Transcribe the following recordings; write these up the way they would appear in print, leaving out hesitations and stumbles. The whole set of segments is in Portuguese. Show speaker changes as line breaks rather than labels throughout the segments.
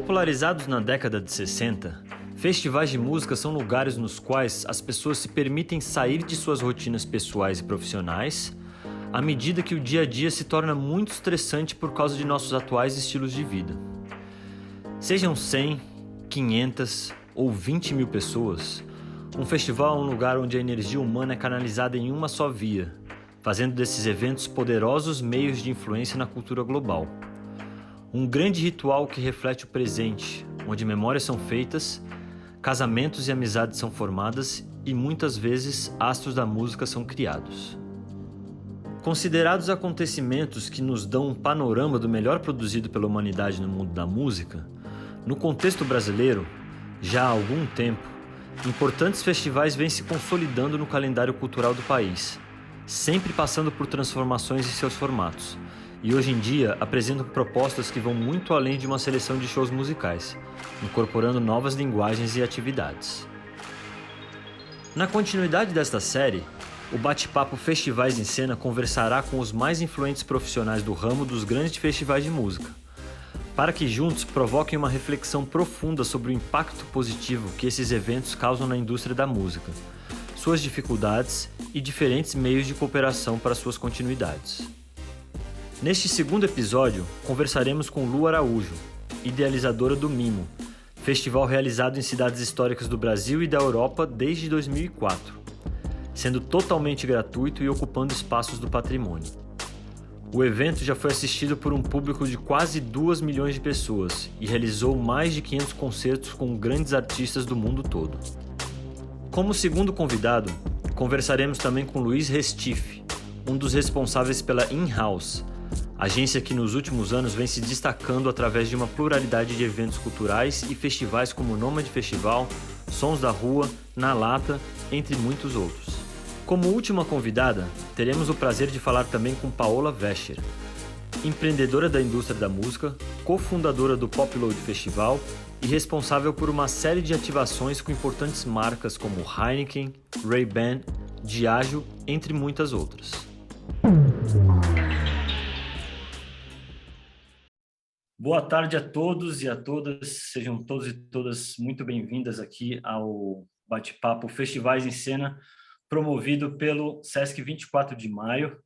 Popularizados na década de 60, festivais de música são lugares nos quais as pessoas se permitem sair de suas rotinas pessoais e profissionais, à medida que o dia a dia se torna muito estressante por causa de nossos atuais estilos de vida. Sejam 100, 500 ou 20 mil pessoas, um festival é um lugar onde a energia humana é canalizada em uma só via, fazendo desses eventos poderosos meios de influência na cultura global. Um grande ritual que reflete o presente, onde memórias são feitas, casamentos e amizades são formadas e muitas vezes astros da música são criados. Considerados acontecimentos que nos dão um panorama do melhor produzido pela humanidade no mundo da música, no contexto brasileiro, já há algum tempo, importantes festivais vêm se consolidando no calendário cultural do país, sempre passando por transformações em seus formatos, e hoje em dia apresentam propostas que vão muito além de uma seleção de shows musicais, incorporando novas linguagens e atividades. Na continuidade desta série, o bate-papo Festivais em Cena conversará com os mais influentes profissionais do ramo dos grandes festivais de música, para que juntos provoquem uma reflexão profunda sobre o impacto positivo que esses eventos causam na indústria da música, suas dificuldades e diferentes meios de cooperação para suas continuidades. Neste segundo episódio, conversaremos com Lu Araújo, idealizadora do Mimo, festival realizado em cidades históricas do Brasil e da Europa desde 2004, sendo totalmente gratuito e ocupando espaços do patrimônio. O evento já foi assistido por um público de quase 2 milhões de pessoas e realizou mais de 500 concertos com grandes artistas do mundo todo. Como segundo convidado, conversaremos também com Luiz Restife, um dos responsáveis pela In-House, agência que nos últimos anos vem se destacando através de uma pluralidade de eventos culturais e festivais como o Nômade Festival, Sons da Rua, Na Lata, entre muitos outros. Como última convidada, teremos o prazer de falar também com Paola Vescher, empreendedora da indústria da música, cofundadora do Pop Load Festival e responsável por uma série de ativações com importantes marcas como Heineken, Ray-Ban, Diageo, entre muitas outras. Boa tarde a todos e a todas, sejam todos e todas muito bem-vindas aqui ao bate-papo Festivais em Cena, promovido pelo Sesc 24 de Maio.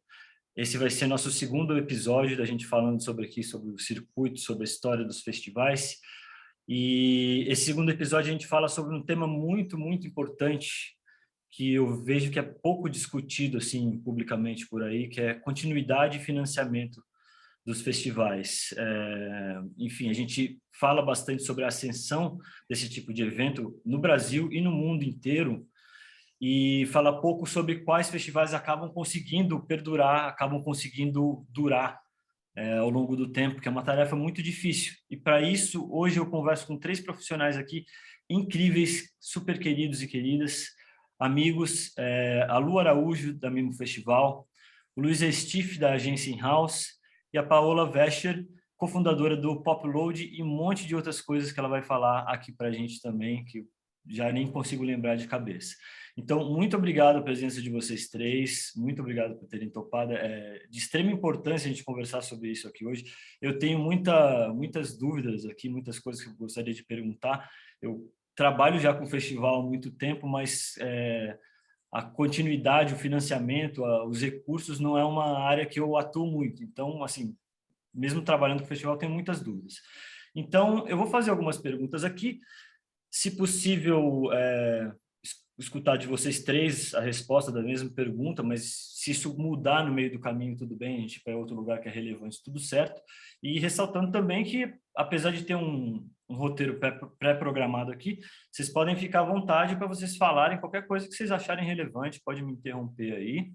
Esse vai ser nosso segundo episódio da gente falando sobre o circuito, sobre a história dos festivais. E esse segundo episódio a gente fala sobre um tema muito, muito importante que eu vejo que é pouco discutido assim publicamente por aí, que é continuidade e financiamento dos festivais. Enfim, a gente fala bastante sobre a ascensão desse tipo de evento no Brasil e no mundo inteiro, e fala pouco sobre quais festivais acabam conseguindo perdurar, acabam conseguindo durar ao longo do tempo, que é uma tarefa muito difícil. E para isso, hoje eu converso com 3 profissionais aqui incríveis, super queridos e queridas, amigos, a Lu Araújo, da Mimo Festival, o Luiz Restife, da agência In-House, e a Paola Vescher, cofundadora do Pop Load, e um monte de outras coisas que ela vai falar aqui para a gente também, que eu já nem consigo lembrar de cabeça. Então, muito obrigado pela presença de vocês 3, muito obrigado por terem topado. É de extrema importância a gente conversar sobre isso aqui hoje. Eu tenho muitas dúvidas aqui, muitas coisas que eu gostaria de perguntar. Eu trabalho já com o festival há muito tempo, mas a continuidade, o financiamento, os recursos não é uma área que eu atuo muito. Então, assim, mesmo trabalhando com o festival, tenho muitas dúvidas. Então, eu vou fazer algumas perguntas aqui. Se possível, escutar de vocês 3 a resposta da mesma pergunta, mas se isso mudar no meio do caminho, tudo bem, a gente vai para outro lugar que é relevante, tudo certo. E ressaltando também que, apesar de ter um roteiro pré-programado aqui, vocês podem ficar à vontade para vocês falarem qualquer coisa que vocês acharem relevante, pode me interromper aí.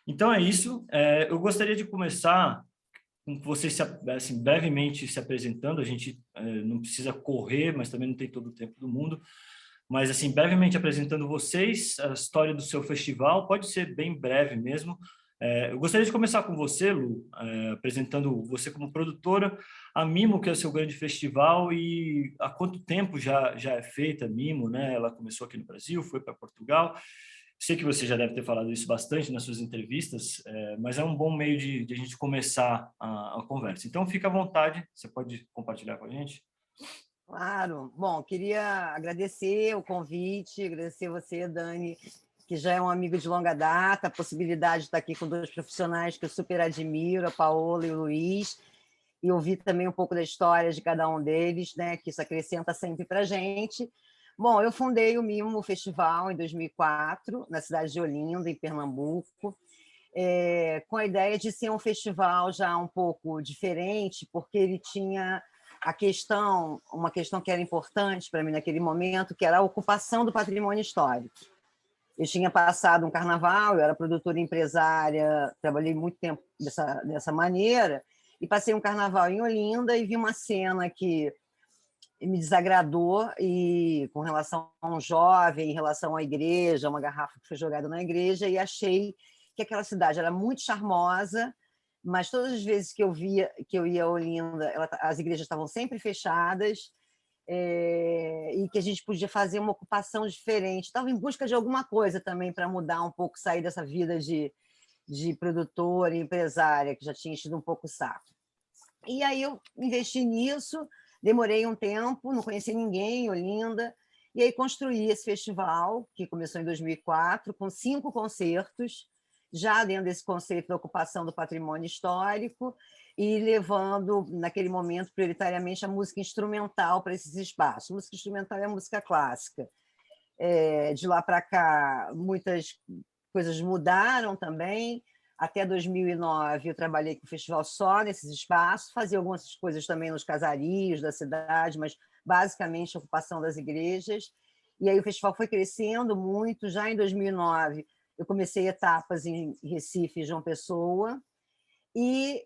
Então é isso. Eu gostaria de começar com vocês assim, brevemente se apresentando. A gente não precisa correr, mas também não tem todo o tempo do mundo. Mas, assim, brevemente apresentando vocês, a história do seu festival, pode ser bem breve mesmo. Eu gostaria de começar com você, Lu, apresentando você como produtora, a Mimo, que é o seu grande festival, e há quanto tempo já é feita a Mimo, né? Ela começou aqui no Brasil, foi para Portugal, Sei que você já deve ter falado isso bastante nas suas entrevistas, mas é um bom meio de a gente começar a conversa. Então, fica à vontade, você pode compartilhar com a gente?
Claro. Bom, queria agradecer o convite, agradecer você, Dani, que já é um amigo de longa data, a possibilidade de estar aqui com dois profissionais que eu super admiro, a Paola e o Luiz, e ouvir também um pouco da história de cada um deles, né, que isso acrescenta sempre para a gente. Bom, eu fundei o Mimo Festival em 2004, na cidade de Olinda, em Pernambuco, com a ideia de ser um festival já um pouco diferente, porque ele tinha uma questão que era importante para mim naquele momento, que era a ocupação do patrimônio histórico. Eu tinha passado um carnaval, eu era produtora e empresária, trabalhei muito tempo dessa maneira, e passei um carnaval em Olinda e vi uma cena que me desagradou e com relação a um jovem, em relação à igreja, uma garrafa que foi jogada na igreja, e achei que aquela cidade era muito charmosa, mas todas as vezes que eu ia a Olinda, as igrejas estavam sempre fechadas, e que a gente podia fazer uma ocupação diferente. Estava em busca de alguma coisa também para mudar um pouco, sair dessa vida de produtora e empresária, que já tinha enchido um pouco o saco. E aí eu investi nisso, demorei um tempo, não conheci ninguém em Olinda, e aí construí esse festival, que começou em 2004, com 5 concertos, já dentro desse conceito da ocupação do patrimônio histórico, e levando, naquele momento, prioritariamente a música instrumental para esses espaços. Música instrumental é a música clássica. De lá para cá, muitas coisas mudaram também. Até 2009, eu trabalhei com o festival só nesses espaços, fazia algumas coisas também nos casarios da cidade, mas basicamente a ocupação das igrejas. E aí o festival foi crescendo muito. Já em 2009, eu comecei etapas em Recife e João Pessoa, e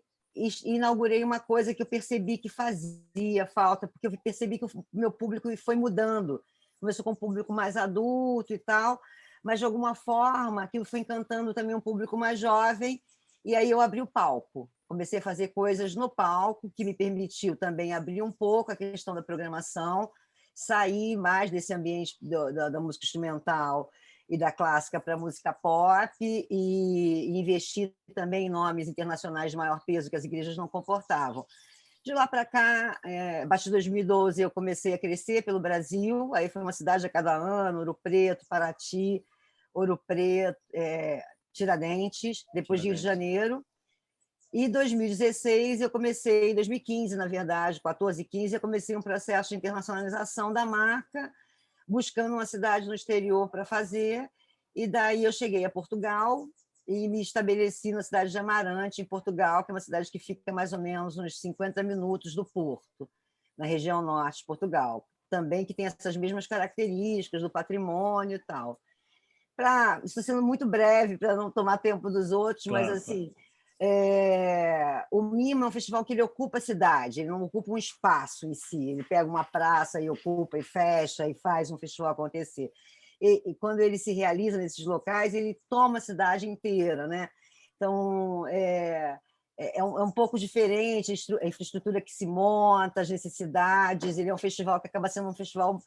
inaugurei uma coisa que eu percebi que fazia falta, porque eu percebi que o meu público foi mudando. Começou com um público mais adulto e tal, mas de alguma forma aquilo foi encantando também um público mais jovem, e aí eu abri o palco. Comecei a fazer coisas no palco, que me permitiu também abrir um pouco a questão da programação, sair mais desse ambiente da música instrumental e da clássica para a música pop, e investir também em nomes internacionais de maior peso que as igrejas não comportavam. De lá para cá, a partir de 2012, eu comecei a crescer pelo Brasil, aí foi uma cidade a cada ano: Ouro Preto, Paraty, Ouro Preto, Tiradentes, depois Rio de Janeiro. E em 2016, eu comecei, em 2015, na verdade, 14, 15, eu comecei um processo de internacionalização da marca, buscando uma cidade no exterior para fazer, e daí eu cheguei a Portugal e me estabeleci na cidade de Amarante, em Portugal, que é uma cidade que fica mais ou menos uns 50 minutos do Porto, na região norte de Portugal, também que tem essas mesmas características do patrimônio e tal. Estou sendo muito breve para não tomar tempo dos outros,
Claro,
mas
claro.
assim, o Mimo é um festival que ele ocupa a cidade, ele não ocupa um espaço em si, ele pega uma praça e ocupa e fecha e faz um festival acontecer. E quando ele se realiza nesses locais, ele toma a cidade inteira, né? Então, é um pouco diferente a infraestrutura que se monta, as necessidades. Ele é um festival que acaba sendo um festival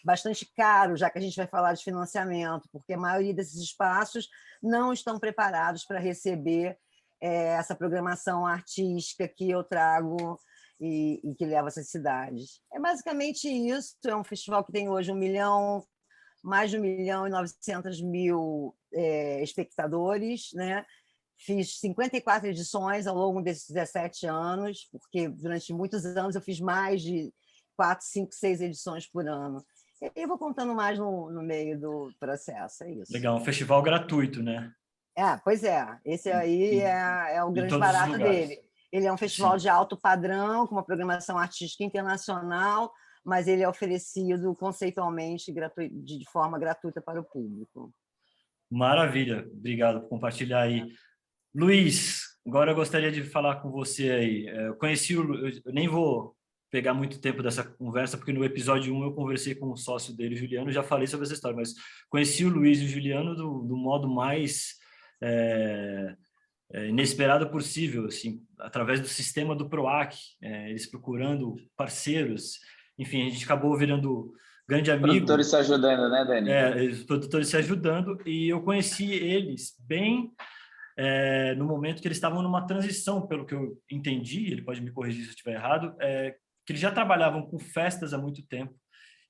bastante caro, já que a gente vai falar de financiamento, porque a maioria desses espaços não estão preparados para receber essa programação artística que eu trago e que leva essas cidades. É basicamente isso. É um festival que tem hoje mais de 1.900.000 espectadores, né? Fiz 54 edições ao longo desses 17 anos, porque durante muitos anos eu fiz mais de 4, 5, 6 edições por ano. E eu vou contando mais no meio do processo, é isso.
Legal, um festival gratuito, né?
Pois é. Esse aí é o
Em
grande
todos os
barato
lugares.
dele. Ele é um festival
Sim.
de alto padrão, com uma programação artística internacional, mas ele é oferecido conceitualmente de forma gratuita para o público.
Maravilha, obrigado por compartilhar aí. Luiz, agora eu gostaria de falar com você aí. Eu conheci eu nem vou pegar muito tempo dessa conversa, porque no episódio 1 eu conversei com o sócio dele, o Juliano, já falei sobre essa história, mas conheci o Luiz e o Juliano do modo mais inesperado possível, assim, através do sistema do PROAC, eles procurando parceiros, enfim, a gente acabou virando grande amigo,
Produtores se ajudando, né, Dani?
os produtores se ajudando, e eu conheci eles bem no momento que eles estavam numa transição, pelo que eu entendi, ele pode me corrigir se eu estiver errado, que eles já trabalhavam com festas há muito tempo.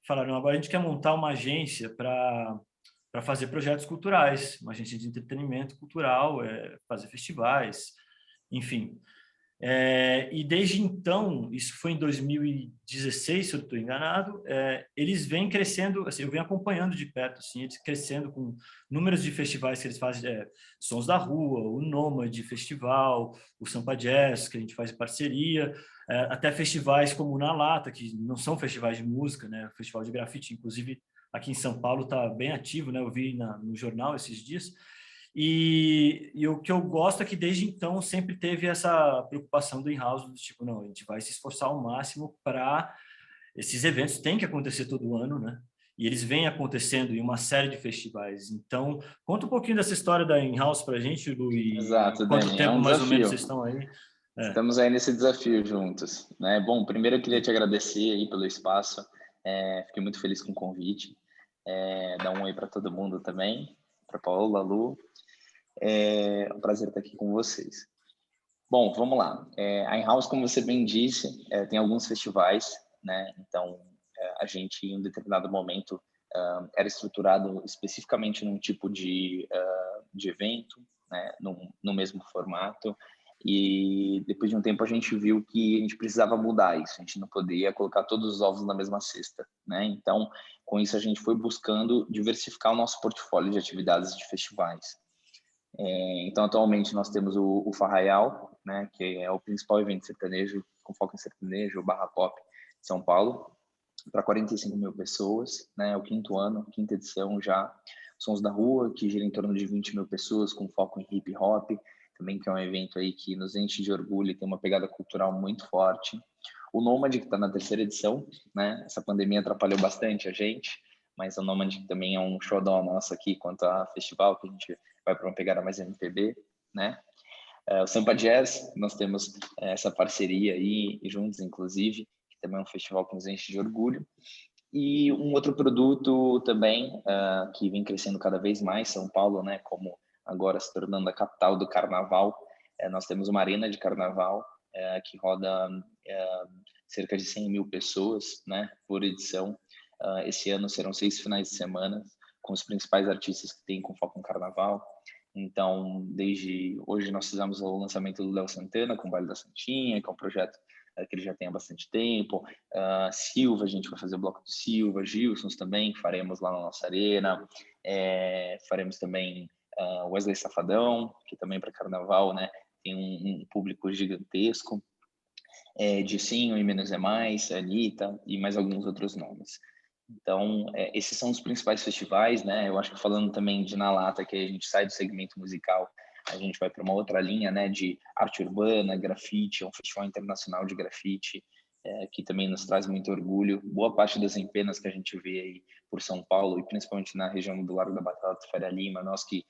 Falaram, agora a gente quer montar uma agência para fazer projetos culturais, uma agência de entretenimento cultural, fazer festivais, enfim. E desde então, isso foi em 2016, se eu estou enganado, eles vêm crescendo, assim, eu venho acompanhando de perto, assim, eles crescendo com números de festivais que eles fazem, Sons da Rua, o Nômade Festival, o Sampa Jazz, que a gente faz em parceria, até festivais como o Na Lata, que não são festivais de música, né, festival de grafite, inclusive aqui em São Paulo está bem ativo, né, eu vi no jornal esses dias. E o que eu gosto é que desde então sempre teve essa preocupação do in-house, do tipo, não, a gente vai se esforçar ao máximo para esses eventos têm que acontecer todo ano, né? E eles vêm acontecendo em uma série de festivais. Então, conta um pouquinho dessa história da in-house para a gente, Lu, e
Exato,
quanto
Dani, é
tempo
um
mais ou menos vocês
desafio.
estão aí.
Estamos aí nesse desafio juntos, né? Bom, primeiro eu queria te agradecer aí pelo espaço. Fiquei muito feliz com o convite. Dá um oi para todo mundo também, para Paola, Lu. É um prazer estar aqui com vocês. Bom, vamos lá. A In-House, como você bem disse, tem alguns festivais, né? Então, a gente, em um determinado momento, era estruturado especificamente num tipo de evento, né? No mesmo formato. E depois de um tempo a gente viu que a gente precisava mudar isso. A gente não poderia colocar todos os ovos na mesma cesta, né? Então, com isso a gente foi buscando diversificar o nosso portfólio de atividades de festivais. Então, atualmente, nós temos o Farraial, né, que é o principal evento sertanejo, com foco em sertanejo, barra pop, de São Paulo, para 45 mil pessoas, né, é o quinto ano, quinta edição já. Sons da Rua, que gira em torno de 20 mil pessoas, com foco em hip hop, também que é um evento aí que nos enche de orgulho e tem uma pegada cultural muito forte. O Nômade, que está na terceira edição, né, essa pandemia atrapalhou bastante a gente, mas o Nômade também é um showdown nosso aqui quanto a festival, que a gente vai para uma pegada mais MPB, né? O Sampa Jazz, nós temos essa parceria aí, juntos, inclusive, que também é um festival que nos enche de orgulho. E um outro produto também, que vem crescendo cada vez mais, São Paulo, né, como agora se tornando a capital do carnaval, nós temos uma arena de carnaval que roda cerca de 100 mil pessoas, né, por edição. Esse ano serão 6 finais de semana, com os principais artistas que tem com foco em carnaval. Então, desde hoje nós fizemos o lançamento do Léo Santana com o Baile da Santinha, que é um projeto que ele já tem há bastante tempo. Silva, a gente vai fazer o bloco do Silva, Gilsons também, faremos lá na nossa arena. Faremos também Wesley Safadão, que também para carnaval, né, tem um público gigantesco. Dicinho e Menos é Mais, Anitta e mais alguns outros nomes. Então, esses são os principais festivais, né? Eu acho que falando também de Na Lata, que a gente sai do segmento musical, a gente vai para uma outra linha, né? De arte urbana, grafite, é um festival internacional de grafite, que também nos traz muito orgulho. Boa parte das empenas que a gente vê aí por São Paulo, e principalmente na região do Largo da Batata, Faria Lima, nós que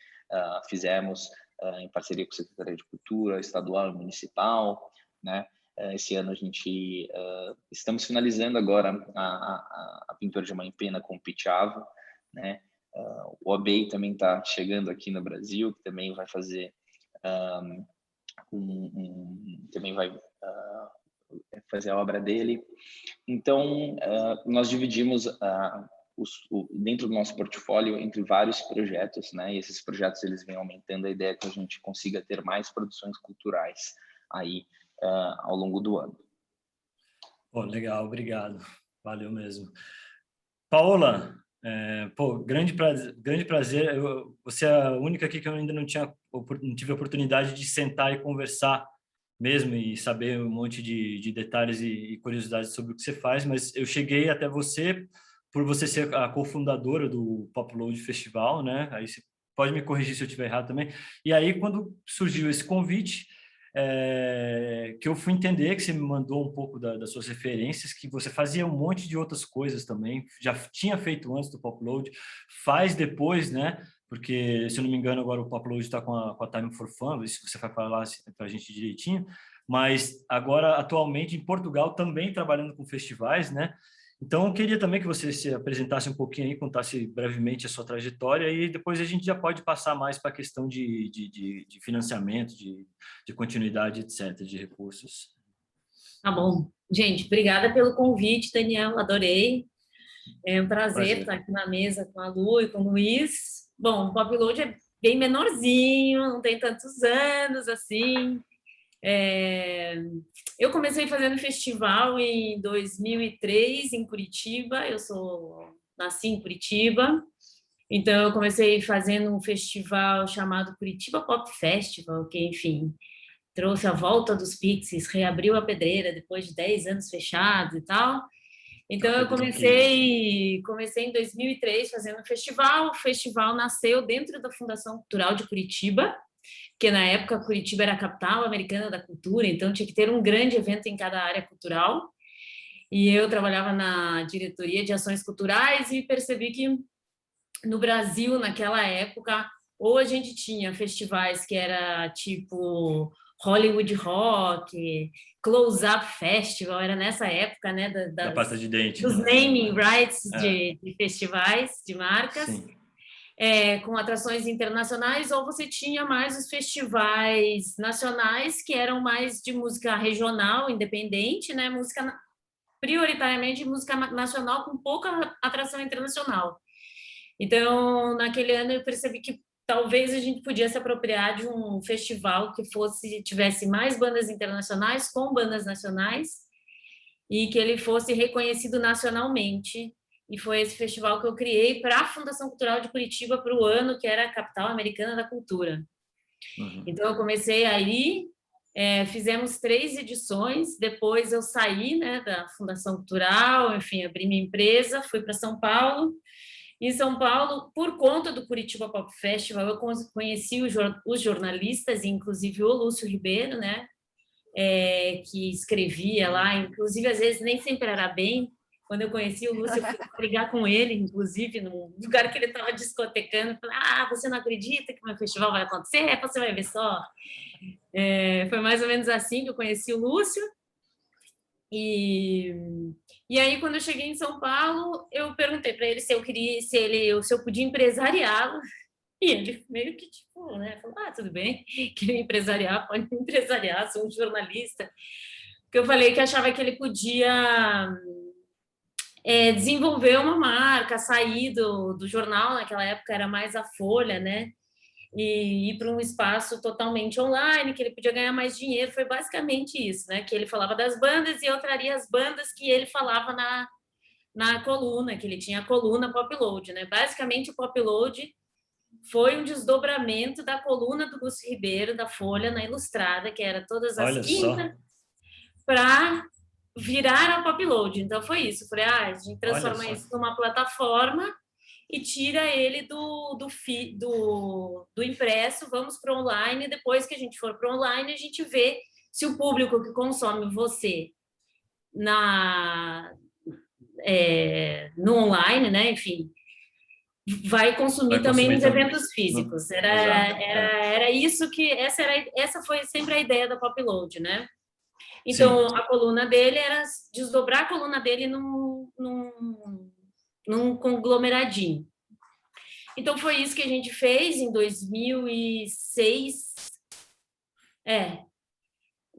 fizemos em parceria com a Secretaria de Cultura, estadual e municipal, né? Esse ano a gente estamos finalizando agora a pintura de uma empena com o Pichavo, né? O Obey também está chegando aqui no Brasil, que também vai fazer também vai fazer a obra dele. Então nós dividimos dentro do nosso portfólio entre vários projetos, né? E esses projetos eles vêm aumentando a ideia que a gente consiga ter mais produções culturais aí ao longo do ano.
Pô, legal, obrigado. Valeu mesmo. Paola, grande prazer. Você é a única aqui que eu ainda não tive a oportunidade de sentar e conversar mesmo e saber um monte de detalhes e curiosidades sobre o que você faz, mas eu cheguei até você por você ser a cofundadora do Popload Festival, né? Aí você pode me corrigir se eu estiver errado também. E aí, quando surgiu esse convite, que eu fui entender que você me mandou um pouco das suas referências, que você fazia um monte de outras coisas também, já tinha feito antes do Popload, faz depois, né? Porque, se eu não me engano, agora o Popload está com a Time for Fun, se você vai falar para a gente direitinho, mas agora, atualmente, em Portugal, também trabalhando com festivais, né? Então, eu queria também que você se apresentasse um pouquinho aí, contasse brevemente a sua trajetória e depois a gente já pode passar mais para a questão de financiamento, de continuidade, etc., de recursos.
Tá bom. Gente, obrigada pelo convite, Daniel, adorei. É um prazer estar aqui na mesa com a Lu e com o Luiz. Bom, o Popload é bem menorzinho, não tem tantos anos assim. Eu comecei fazendo festival em 2003 em Curitiba. Nasci em Curitiba, então eu comecei fazendo um festival chamado Curitiba Pop Festival, que, enfim, trouxe a volta dos Pixies, reabriu a pedreira depois de 10 anos fechado e tal. Então, eu comecei em 2003 fazendo um festival. O festival nasceu dentro da Fundação Cultural de Curitiba, que na época Curitiba era a capital americana da cultura, então tinha que ter um grande evento em cada área cultural. E eu trabalhava na diretoria de ações culturais e percebi que no Brasil, naquela época, ou a gente tinha festivais que era tipo Hollywood Rock, Close Up Festival, era nessa época, né,
da pasta de dente,
dos
né?
naming rights de festivais, de marcas,
Sim.
Com atrações internacionais, ou você tinha mais os festivais nacionais, que eram mais de música regional, independente, né, prioritariamente música nacional com pouca atração internacional. Então, naquele ano eu percebi que talvez a gente podia se apropriar de um festival que tivesse mais bandas internacionais com bandas nacionais e que ele fosse reconhecido nacionalmente. E foi esse festival que eu criei para a Fundação Cultural de Curitiba para o ano que era a capital americana da cultura.
Uhum.
Então, eu comecei aí, fizemos 3 edições, depois eu saí, né, da Fundação Cultural, enfim, abri minha empresa, fui para São Paulo. Em São Paulo, por conta do Curitiba Pop Festival, eu conheci os jornalistas, inclusive o Lúcio Ribeiro, né, que escrevia lá, inclusive às vezes nem sempre era bem. Quando eu conheci o Lúcio, eu fui brigar com ele, inclusive, no lugar que ele estava discotecando. Falei, você não acredita que o meu festival vai acontecer? Você vai ver só. Foi mais ou menos assim que eu conheci o Lúcio. E aí, quando eu cheguei em São Paulo, eu perguntei para ele se eu podia empresariá-lo. E ele meio que, tipo, né, falou, tudo bem, queria empresariar, pode me empresariar, sou um jornalista. Porque eu falei que achava que ele podia desenvolver uma marca, sair do jornal, naquela época era mais a Folha, né? E ir para um espaço totalmente online, que ele podia ganhar mais dinheiro, foi basicamente isso, né? Que ele falava das bandas e eu traria as bandas que ele falava na coluna, que ele tinha a coluna Popload, né? Basicamente, o Popload foi um desdobramento da coluna do Lúcio Ribeiro, da Folha, na Ilustrada, que era todas as quintas, para virar a Popload. Então, foi isso. Eu falei, a gente transforma isso numa plataforma e tira ele do impresso, vamos para o online, depois que a gente for para o online, a gente vê se o público que consome você no online, né, enfim, vai consumir também nos eventos físicos. Era isso que... Essa foi sempre a ideia da Popload, né? Então, a coluna dele era desdobrar a coluna dele num conglomeradinho. Então, foi isso que a gente fez em 2006. Em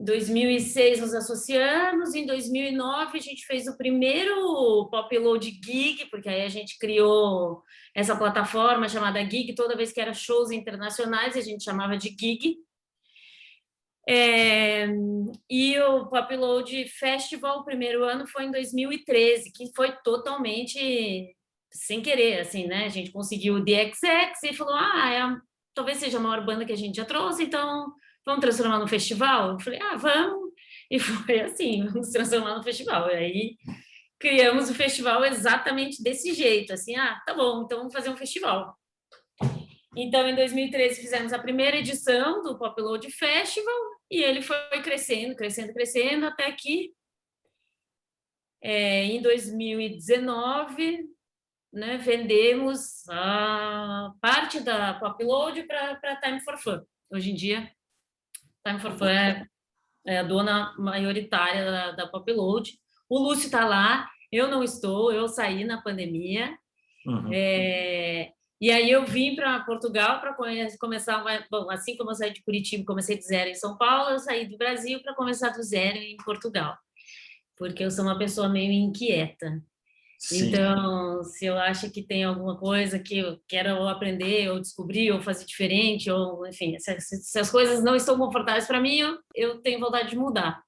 2006 nos associamos, em 2009 a gente fez o primeiro Popload Gig, porque aí a gente criou essa plataforma chamada Gig, toda vez que era shows internacionais a gente chamava de Gig. E o Popload Festival, o primeiro ano, foi em 2013, que foi totalmente sem querer, assim, né? A gente conseguiu o The XX e falou, talvez seja a maior banda que a gente já trouxe, então vamos transformar no festival? Eu falei, vamos. E foi assim, vamos transformar no festival. E aí criamos o festival exatamente desse jeito, assim, tá bom, então vamos fazer um festival. Então, em 2013, fizemos a primeira edição do Popload Festival e ele foi crescendo, crescendo, crescendo, até que em 2019, né, vendemos a parte da Popload para Time for Fun. Hoje em dia, Time for Fun é a dona maioritária da Popload. O Lúcio está lá, Eu não estou, eu saí na pandemia.
Uhum.
E aí eu vim para Portugal para começar... Bom, assim como eu saí de Curitiba, comecei do zero em São Paulo, eu saí do Brasil para começar do zero em Portugal, porque eu sou uma pessoa meio inquieta.
Sim.
Então, se eu acho que tem alguma coisa que eu quero ou aprender, ou descobrir, ou fazer diferente, ou, enfim, se as coisas não estão confortáveis para mim, eu tenho vontade de mudar.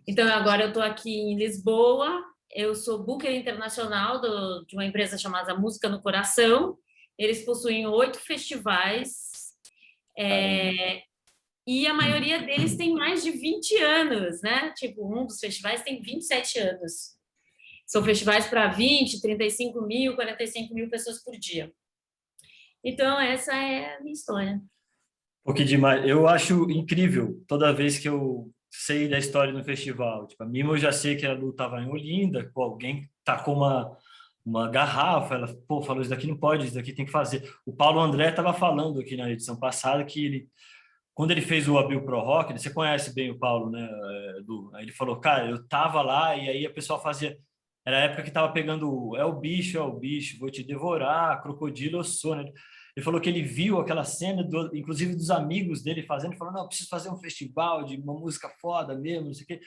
Então, agora eu estou aqui em Lisboa, eu sou booker internacional de uma empresa chamada Música no Coração. Eles possuem 8 festivais, e a maioria deles tem mais de 20 anos, né? Tipo, um dos festivais tem 27 anos. São festivais para 20, 35 mil, 45 mil pessoas por dia. Então, essa é a minha história.
Pô, que demais. Eu acho incrível toda vez que eu sei da história no festival. Tipo, a Mimo eu já sei que a Lu estava em Olinda, pô, alguém tacou uma garrafa, ela, pô, falou, isso daqui não pode, isso daqui tem que fazer. O Paulo André estava falando aqui na edição passada que ele, quando ele fez o Abril Pro Rock, você conhece bem o Paulo, né, Lu? Aí ele falou, cara, eu tava lá e aí a pessoa fazia... Era a época que tava pegando é o bicho, vou te devorar, crocodilo eu sou, né? Ele falou que ele viu aquela cena, inclusive dos amigos dele fazendo, falou, não, preciso fazer um festival de uma música foda mesmo, não sei o quê.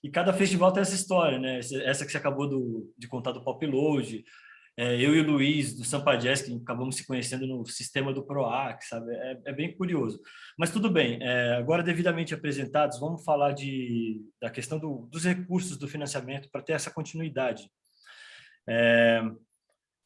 E cada festival tem essa história, né? Essa que você acabou de contar do Pop Load, eu e o Luiz, do Sampa Jazz, que acabamos se conhecendo no sistema do PROAC, sabe? É bem curioso. Mas tudo bem, agora devidamente apresentados, vamos falar da questão dos recursos do financiamento para ter essa continuidade.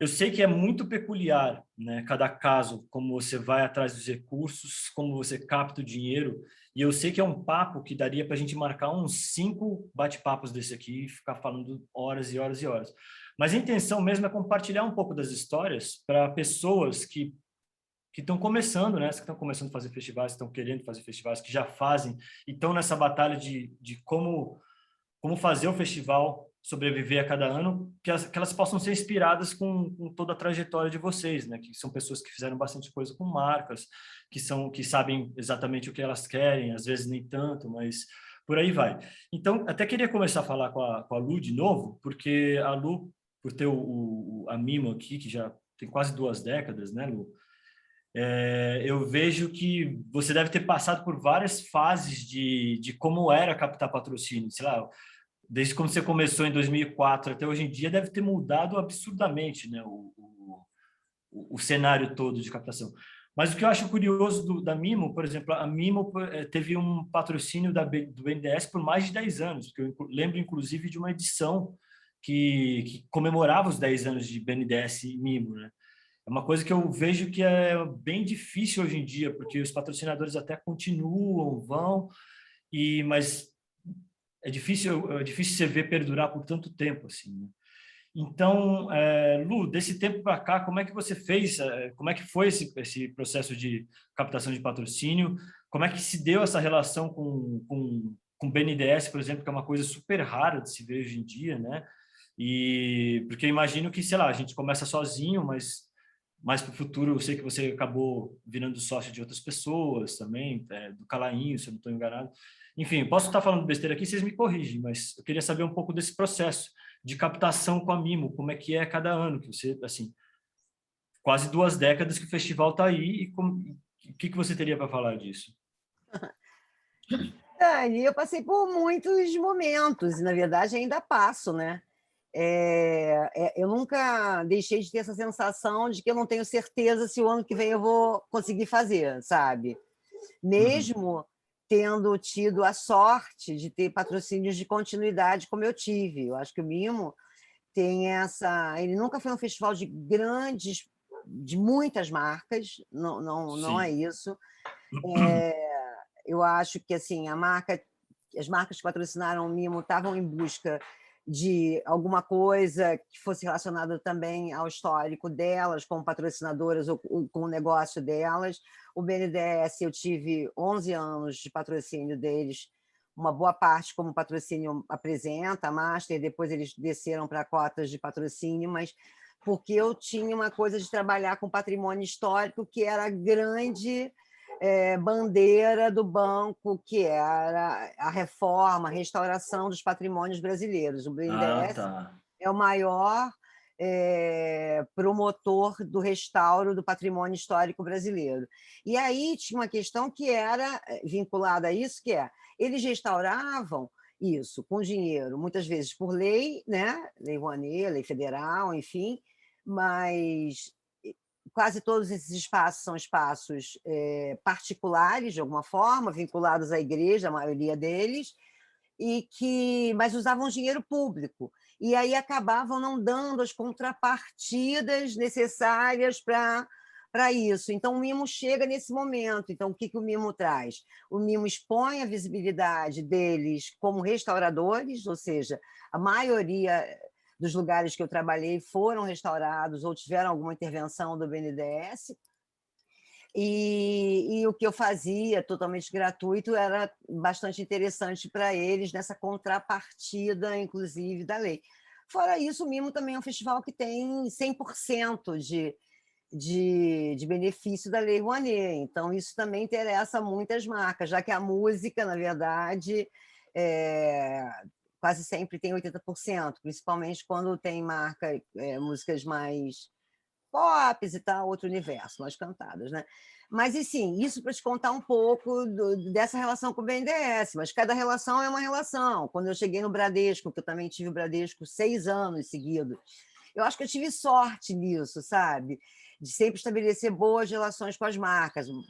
Eu sei que é muito peculiar, né? Cada caso, como você vai atrás dos recursos, como você capta o dinheiro. E eu sei que é um papo que daria para a gente marcar uns 5 bate-papos desse aqui e ficar falando horas e horas e horas. Mas a intenção mesmo é compartilhar um pouco das histórias para pessoas que estão começando, né? Que estão começando a fazer festivais, estão querendo fazer festivais, que já fazem, e estão nessa batalha de como fazer o festival sobreviver a cada ano, que elas possam ser inspiradas com toda a trajetória de vocês, né? Que são pessoas que fizeram bastante coisa com marcas, que sabem exatamente o que elas querem, às vezes nem tanto, mas por aí vai. Então, até queria começar a falar com a Lu de novo, porque a Lu, por ter a Mimo aqui, que já tem quase 2 décadas, né, Lu? Eu vejo que você deve ter passado por várias fases de como era captar patrocínio, sei lá, desde quando você começou em 2004 até hoje em dia, deve ter mudado absurdamente, né, o cenário todo de captação. Mas o que eu acho curioso da Mimo, por exemplo, a Mimo teve um patrocínio do BNDES por mais de 10 anos, porque eu lembro, inclusive, de uma edição que comemorava os 10 anos de BNDES e Mimo, né? É uma coisa que eu vejo que é bem difícil hoje em dia, porque os patrocinadores até continuam, mas é difícil você ver perdurar por tanto tempo assim, né? Então, Lu, desse tempo para cá, como é que você fez? Como é que foi esse processo de captação de patrocínio? Como é que se deu essa relação com o BNDES, por exemplo, que é uma coisa super rara de se ver hoje em dia, né? E porque eu imagino que, sei lá, a gente começa sozinho, mas mais para o futuro, eu sei que você acabou virando sócio de outras pessoas também, do Calainho, se eu não estou enganado. Enfim, posso estar falando besteira aqui, vocês me corrigem, mas eu queria saber um pouco desse processo de captação com a Mimo, como é que é cada ano, que você, assim, quase 2 décadas que o festival está aí, e o que você teria para falar disso?
Dani, eu passei por muitos momentos, e na verdade ainda passo, né? Eu nunca deixei de ter essa sensação de que eu não tenho certeza se o ano que vem eu vou conseguir fazer, sabe? Mesmo tendo tido a sorte de ter patrocínios de continuidade como eu tive. Eu acho que o Mimo tem essa... Ele nunca foi um festival de muitas marcas, não é isso. Eu acho que assim, as marcas que patrocinaram o Mimo estavam em busca de alguma coisa que fosse relacionada também ao histórico delas, como patrocinadoras ou com o negócio delas. O BNDES, eu tive 11 anos de patrocínio deles, uma boa parte como patrocínio apresenta, a Master, depois eles desceram para cotas de patrocínio, mas porque eu tinha uma coisa de trabalhar com patrimônio histórico, que era a grande bandeira do banco, que era a reforma, a restauração dos patrimônios brasileiros. O BNDES, é o maior promotor do restauro do patrimônio histórico brasileiro. E aí tinha uma questão que era vinculada a isso, que é, eles restauravam isso com dinheiro, muitas vezes por lei, né? Lei Rouanet, lei federal, enfim, mas quase todos esses espaços são espaços particulares, de alguma forma, vinculados à igreja, a maioria deles, mas usavam dinheiro público. E aí acabavam não dando as contrapartidas necessárias para isso. Então, o mimo chega nesse momento. Então, o que o mimo traz? O mimo expõe a visibilidade deles como restauradores, ou seja, a maioria dos lugares que eu trabalhei foram restaurados ou tiveram alguma intervenção do BNDES, e o que eu fazia, totalmente gratuito, era bastante interessante para eles, nessa contrapartida, inclusive, da lei. Fora isso, o Mimo também é um festival que tem 100% de benefício da Lei Rouanet, então isso também interessa muitas marcas, já que a música, na verdade, quase sempre tem 80%, principalmente quando tem músicas mais pops e tal, outro universo, mais cantadas, né? Mas, assim, isso para te contar um pouco dessa relação com o BNDES, mas cada relação é uma relação. Quando eu cheguei no Bradesco, que eu também tive o Bradesco 6 anos seguidos, eu acho que eu tive sorte nisso, sabe? De sempre estabelecer boas relações com as marcas. O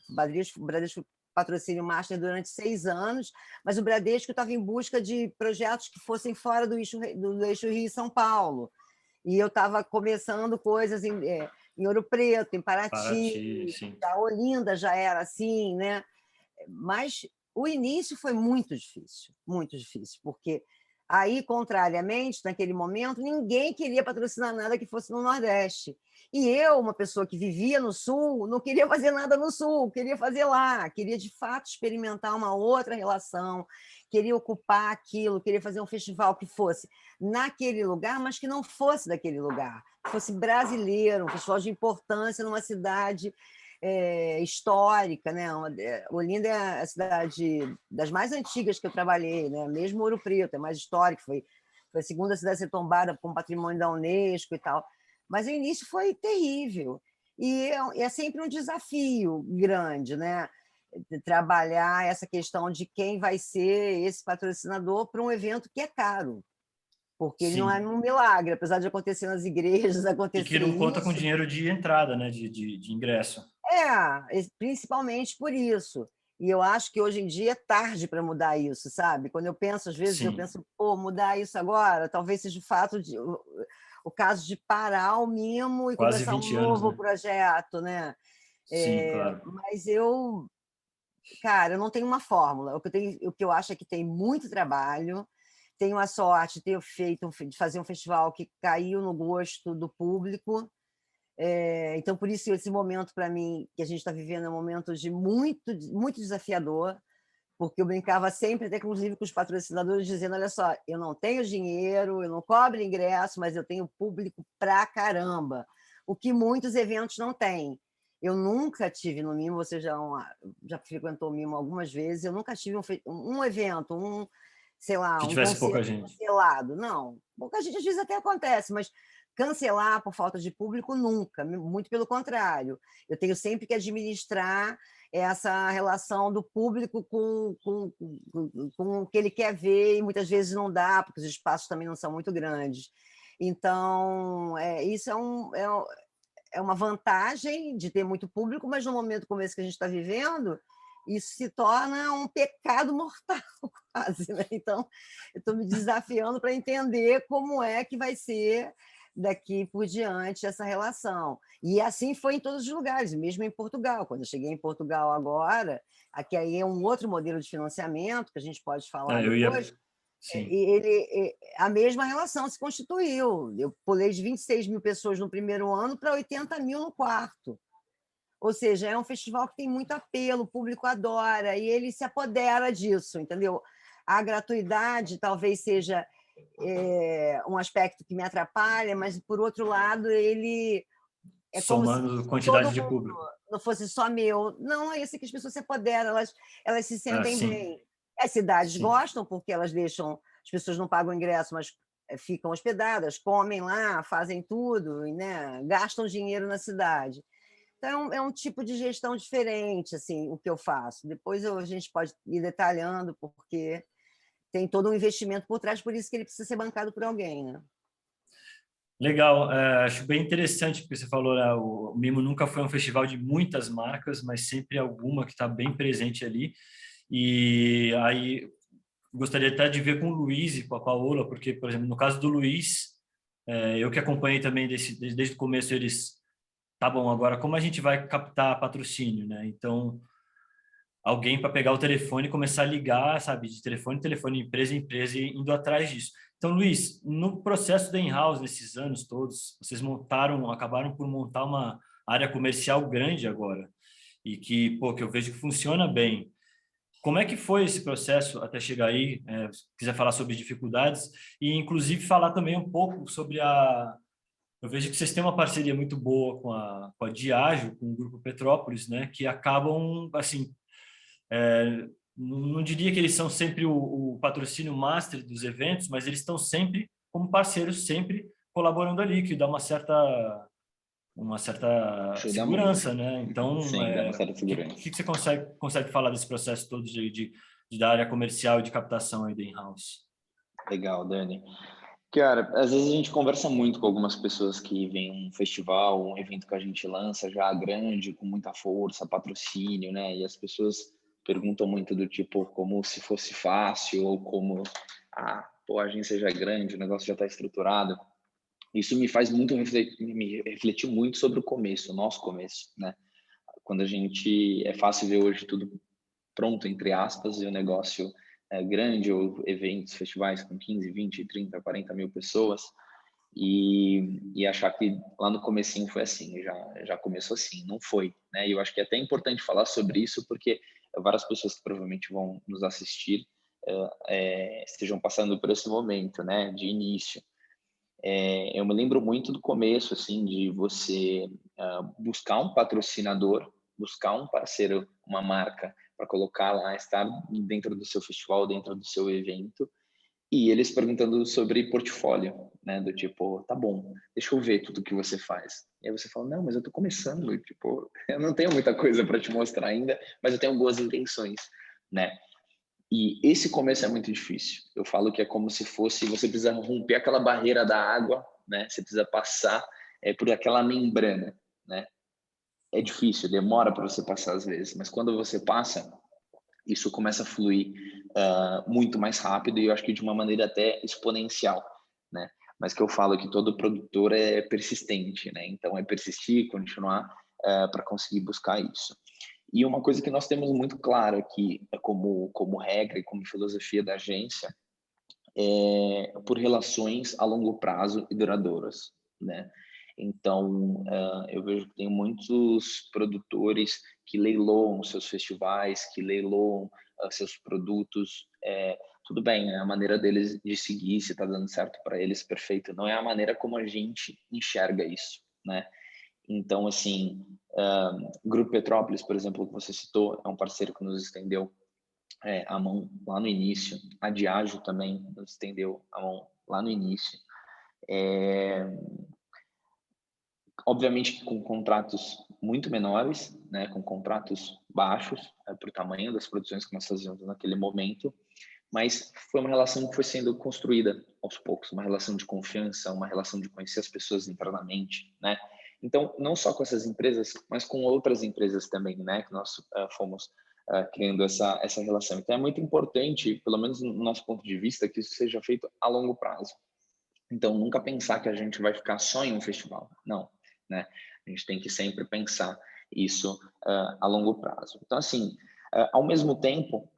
Bradesco patrocínio Master durante 6 anos, mas o Bradesco estava em busca de projetos que fossem fora do eixo Rio e São Paulo. E eu estava começando coisas em Ouro Preto, em Paraty, a Olinda já era assim, né? Mas o início foi muito difícil, porque aí, contrariamente, naquele momento, ninguém queria patrocinar nada que fosse no Nordeste. E eu, uma pessoa que vivia no Sul, não queria fazer nada no Sul, queria fazer lá, queria de fato experimentar uma outra relação, queria ocupar aquilo, queria fazer um festival que fosse naquele lugar, mas que não fosse daquele lugar, que fosse brasileiro, um festival de importância numa cidade histórica, né? Olinda é a cidade das mais antigas que eu trabalhei, né? Mesmo Ouro Preto é mais histórico, foi a segunda cidade a ser tombada com patrimônio da Unesco e tal. Mas o início foi terrível. E é sempre um desafio grande, né? Trabalhar essa questão de quem vai ser esse patrocinador para um evento que é caro, porque ele não é um milagre, apesar de acontecer nas igrejas, acontecer
e que não conta
isso.
com dinheiro de entrada, né? de ingresso.
Principalmente por isso. E eu acho que hoje em dia é tarde para mudar isso, sabe? Quando eu penso, às vezes, eu penso, mudar isso agora, talvez seja o caso de parar o mimo e
Quase
começar um
20 anos,
novo
né?
projeto, né?
Sim, claro.
Mas cara, eu não tenho uma fórmula. O que eu acho é que tem muito trabalho. Tenho a sorte de fazer um festival que caiu no gosto do público. Então, por isso, esse momento, para mim, que a gente está vivendo, é um momento muito, muito desafiador, porque eu brincava sempre, até inclusive com os patrocinadores, dizendo: olha só, eu não tenho dinheiro, eu não cobro ingresso, mas eu tenho público pra caramba, o que muitos eventos não têm. Eu nunca tive no Mimo, você já frequentou o Mimo algumas vezes, eu nunca tive um evento, sei lá,
Que
um
tivesse pouca
concerto
gente.
cancelado. Não, pouca gente às vezes até acontece, mas cancelar por falta de público, nunca, muito pelo contrário. Eu tenho sempre que administrar essa relação do público com o que ele quer ver, e muitas vezes não dá, porque os espaços também não são muito grandes. Então, isso é uma vantagem de ter muito público, mas no momento como esse que a gente está vivendo, isso se torna um pecado mortal, quase, né? Então, eu estou me desafiando para entender como é que vai ser daqui por diante essa relação. E assim foi em todos os lugares, mesmo em Portugal. Quando eu cheguei em Portugal agora, aqui aí é um outro modelo de financiamento, que a gente pode falar depois,
Sim.
a mesma relação se constituiu. Eu pulei de 26 mil pessoas no primeiro ano para 80 mil no quarto. Ou seja, é um festival que tem muito apelo, o público adora, e ele se apodera disso, entendeu? A gratuidade talvez seja um aspecto que me atrapalha, mas, por outro lado, ele é
somando
como se
quantidade
todo
de
mundo
público.
não fosse só meu. Não, é isso que as pessoas se apoderam, elas se sentem bem. As cidades gostam, porque elas deixam... As pessoas não pagam ingresso, mas ficam hospedadas, comem lá, fazem tudo, né? Gastam dinheiro na cidade. Então, é um tipo de gestão diferente, assim, o que eu faço. Depois a gente pode ir detalhando, porque tem todo um investimento por trás, por isso que ele precisa ser bancado por alguém, né?
Legal, acho bem interessante porque você falou, né, o Mimo nunca foi um festival de muitas marcas, mas sempre alguma que está bem presente ali. E aí gostaria até de ver com o Luiz e com a Paola, porque, por exemplo, no caso do Luiz, eu que acompanhei também desde o começo, eles, tá bom, agora como a gente vai captar patrocínio, né? Então, alguém para pegar o telefone e começar a ligar, sabe, de telefone em telefone, empresa em empresa, e indo atrás disso. Então, Luiz, no processo da in-house, nesses anos todos, vocês acabaram por montar uma área comercial grande agora, e que, pô, que eu vejo que funciona bem. Como é que foi esse processo até chegar aí? Se quiser falar sobre dificuldades e, inclusive, falar também um pouco sobre a... Eu vejo que vocês têm uma parceria muito boa com a Diageo, com o Grupo Petrópolis, né? Que acabam, assim, não diria que eles são sempre o patrocínio master dos eventos, mas eles estão sempre como parceiros, sempre colaborando ali, que dá uma certa
Show da mão.
segurança, né? Então,
Sim, dá uma certa
o que,
segurança.
que você consegue falar desse processo todo da área comercial e de captação aí da in-house?
Legal, Dani. Cara, às vezes a gente conversa muito com algumas pessoas que vêm um festival, um evento que a gente lança já grande, com muita força, patrocínio, né? E as pessoas perguntam muito do tipo, como se fosse fácil, ou como, pô, a agência já é grande, o negócio já está estruturado. Isso me faz muito me refletir muito sobre o começo, o nosso começo, né? Quando a gente, é fácil ver hoje tudo pronto, entre aspas, e o negócio é grande, ou eventos, festivais com 15, 20, 30, 40 mil pessoas, e achar que lá no comecinho foi assim, já começou assim, não foi, né? E eu acho que é até importante falar sobre isso, porque várias pessoas que provavelmente vão nos assistir estejam passando por esse momento, né, de início. Eu me lembro muito do começo, assim, de você buscar um patrocinador, buscar um parceiro, uma marca, para colocar lá, estar dentro do seu festival, dentro do seu evento, e eles perguntando sobre portfólio, né? Do tipo, tá bom, deixa eu ver tudo que você faz. E aí você fala, não, mas eu tô começando, tipo, eu não tenho muita coisa para te mostrar ainda, mas eu tenho boas intenções, né? E esse começo é muito difícil. Eu falo que é como se fosse, você precisa romper aquela barreira da água, né? Você precisa passar por aquela membrana, né? É difícil, demora para você passar às vezes, mas quando você passa, isso começa a fluir muito mais rápido e eu acho que de uma maneira até exponencial, né? Mas que eu falo que todo produtor é persistente, né? Então é persistir, continuar para conseguir buscar isso. E uma coisa que nós temos muito claro aqui, como regra e como filosofia da agência, é por relações a longo prazo e duradouras, né? Então, eu vejo que tem muitos produtores que leiloam seus festivais, que leiloam seus produtos. Tudo bem, é a maneira deles de seguir, se está dando certo para eles, perfeito. Não é a maneira como a gente enxerga isso, né? Então, assim, o Grupo Petrópolis, por exemplo, que você citou, é um parceiro que nos estendeu a mão lá no início. A Diageo também nos estendeu a mão lá no início. Obviamente com contratos muito menores, né, com contratos baixos para o tamanho das produções que nós fazíamos naquele momento, mas foi uma relação que foi sendo construída aos poucos, uma relação de confiança, uma relação de conhecer as pessoas internamente, né? Então, não só com essas empresas, mas com outras empresas também, né, que nós fomos criando essa relação. Então, é muito importante, pelo menos no nosso ponto de vista, que isso seja feito a longo prazo. Então, nunca pensar que a gente vai ficar só em um festival, não, né? A gente tem que sempre pensar isso a longo prazo. Então, assim, ao mesmo tempo,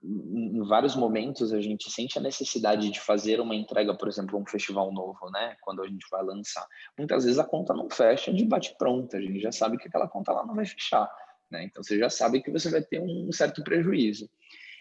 em vários momentos a gente sente a necessidade de fazer uma entrega, por exemplo, um festival novo, né? Quando a gente vai lançar. Muitas vezes a conta não fecha de bate-pronto, a gente já sabe que aquela conta lá não vai fechar, né? Então você já sabe que você vai ter um certo prejuízo.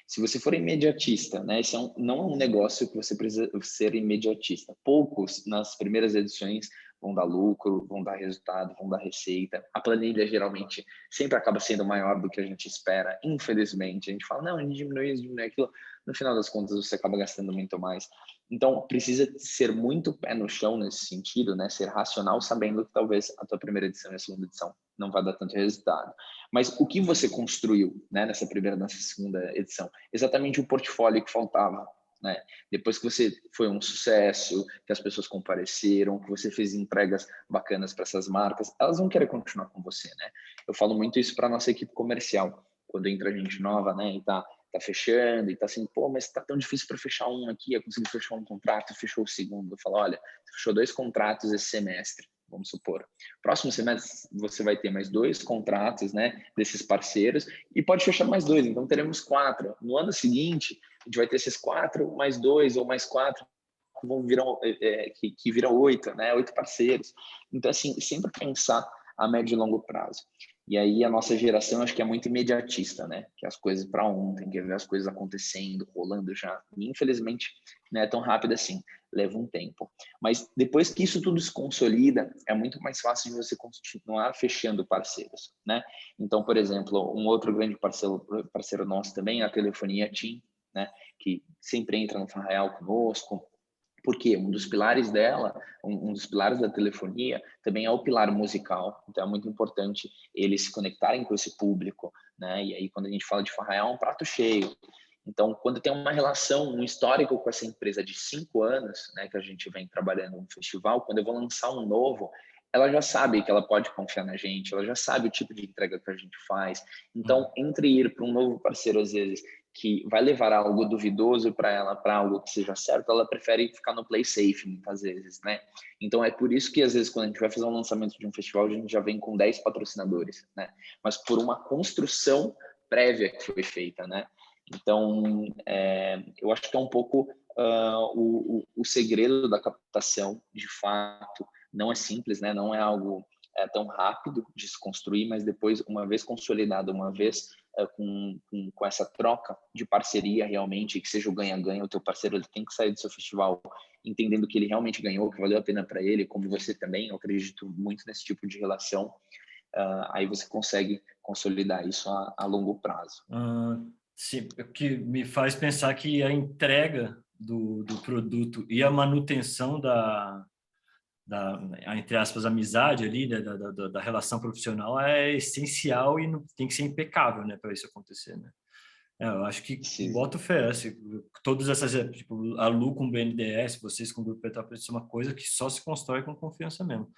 Se você for imediatista, né? Esse não é um negócio que você precisa ser imediatista. Poucos nas primeiras edições vão dar lucro, vão dar resultado, vão dar receita. A planilha geralmente sempre acaba sendo maior do que a gente espera. Infelizmente, a gente fala, não, a gente diminui isso, diminui aquilo. no final das contas você acaba gastando muito mais. Então, precisa ser muito pé no chão nesse sentido, né? Ser racional, sabendo que talvez a tua primeira edição e a segunda edição não vai dar tanto resultado. Mas o que você construiu, né, nessa primeira e nessa segunda edição? Exatamente o portfólio que faltava, né? Depois que você foi um sucesso, que as pessoas compareceram, que você fez entregas bacanas para essas marcas, elas vão querer continuar com você, né? Eu falo muito isso para nossa equipe comercial. Quando entra gente nova, né, e tá fechando, e tá assim, pô, mas tá tão difícil para fechar um aqui, eu consegui fechar um contrato, fechou o segundo. Eu falo, olha, você fechou 2 contratos esse semestre, vamos supor. Próximo semestre você vai ter mais 2 contratos, né, desses parceiros, e pode fechar mais 2, então teremos 4. No ano seguinte, a gente vai ter esses 4, mais 2 ou mais 4, vão virar, que viram 8, né, 8 parceiros. Então, assim, sempre pensar a médio e longo prazo. E aí a nossa geração acho que é muito imediatista, né? Que as coisas para ontem, quer ver as coisas acontecendo, rolando já. E infelizmente não é tão rápido assim, leva um tempo. Mas depois que isso tudo se consolida, é muito mais fácil de você continuar fechando parceiros, né? Então, por exemplo, um outro grande parceiro nosso também é a telefonia TIM, né? Que sempre entra no Farreal conosco. Porque um dos pilares dela, um dos pilares da telefonia, também é o pilar musical. Então é muito importante eles se conectarem com esse público, né? E aí quando a gente fala de Farraial, é um prato cheio. Então, quando tem uma relação, um histórico com essa empresa de 5 anos, né, que a gente vem trabalhando no festival, quando eu vou lançar um novo, ela já sabe que ela pode confiar na gente, ela já sabe o tipo de entrega que a gente faz. Então, entre ir para um novo parceiro, às vezes, que vai levar algo duvidoso para ela, para algo que seja certo, ela prefere ficar no play safe, muitas vezes, né? Então, é por isso que, às vezes, quando a gente vai fazer um lançamento de um festival, a gente já vem com 10 patrocinadores, né? Mas por uma construção prévia que foi feita, né? Então, eu acho que é um pouco o segredo da captação, de fato, não é simples, né? Não é algo tão rápido de se construir, mas depois, uma vez consolidado, uma vez com essa troca de parceria realmente, que seja o ganha-ganha, o teu parceiro ele tem que sair do seu festival entendendo que ele realmente ganhou, que valeu a pena para ele, como você também, eu acredito muito nesse tipo de relação, aí você consegue consolidar isso a longo prazo.
Sim, o que me faz pensar que a entrega do produto e a manutenção entre aspas, amizade ali, né, da relação profissional é essencial e tem que ser impecável, né, para isso acontecer, né? Eu acho que boto fé, assim, todas essas, tipo, a Lu com o BNDES, vocês com o Grupo Petrópolis, isso é uma coisa que só se constrói com confiança mesmo.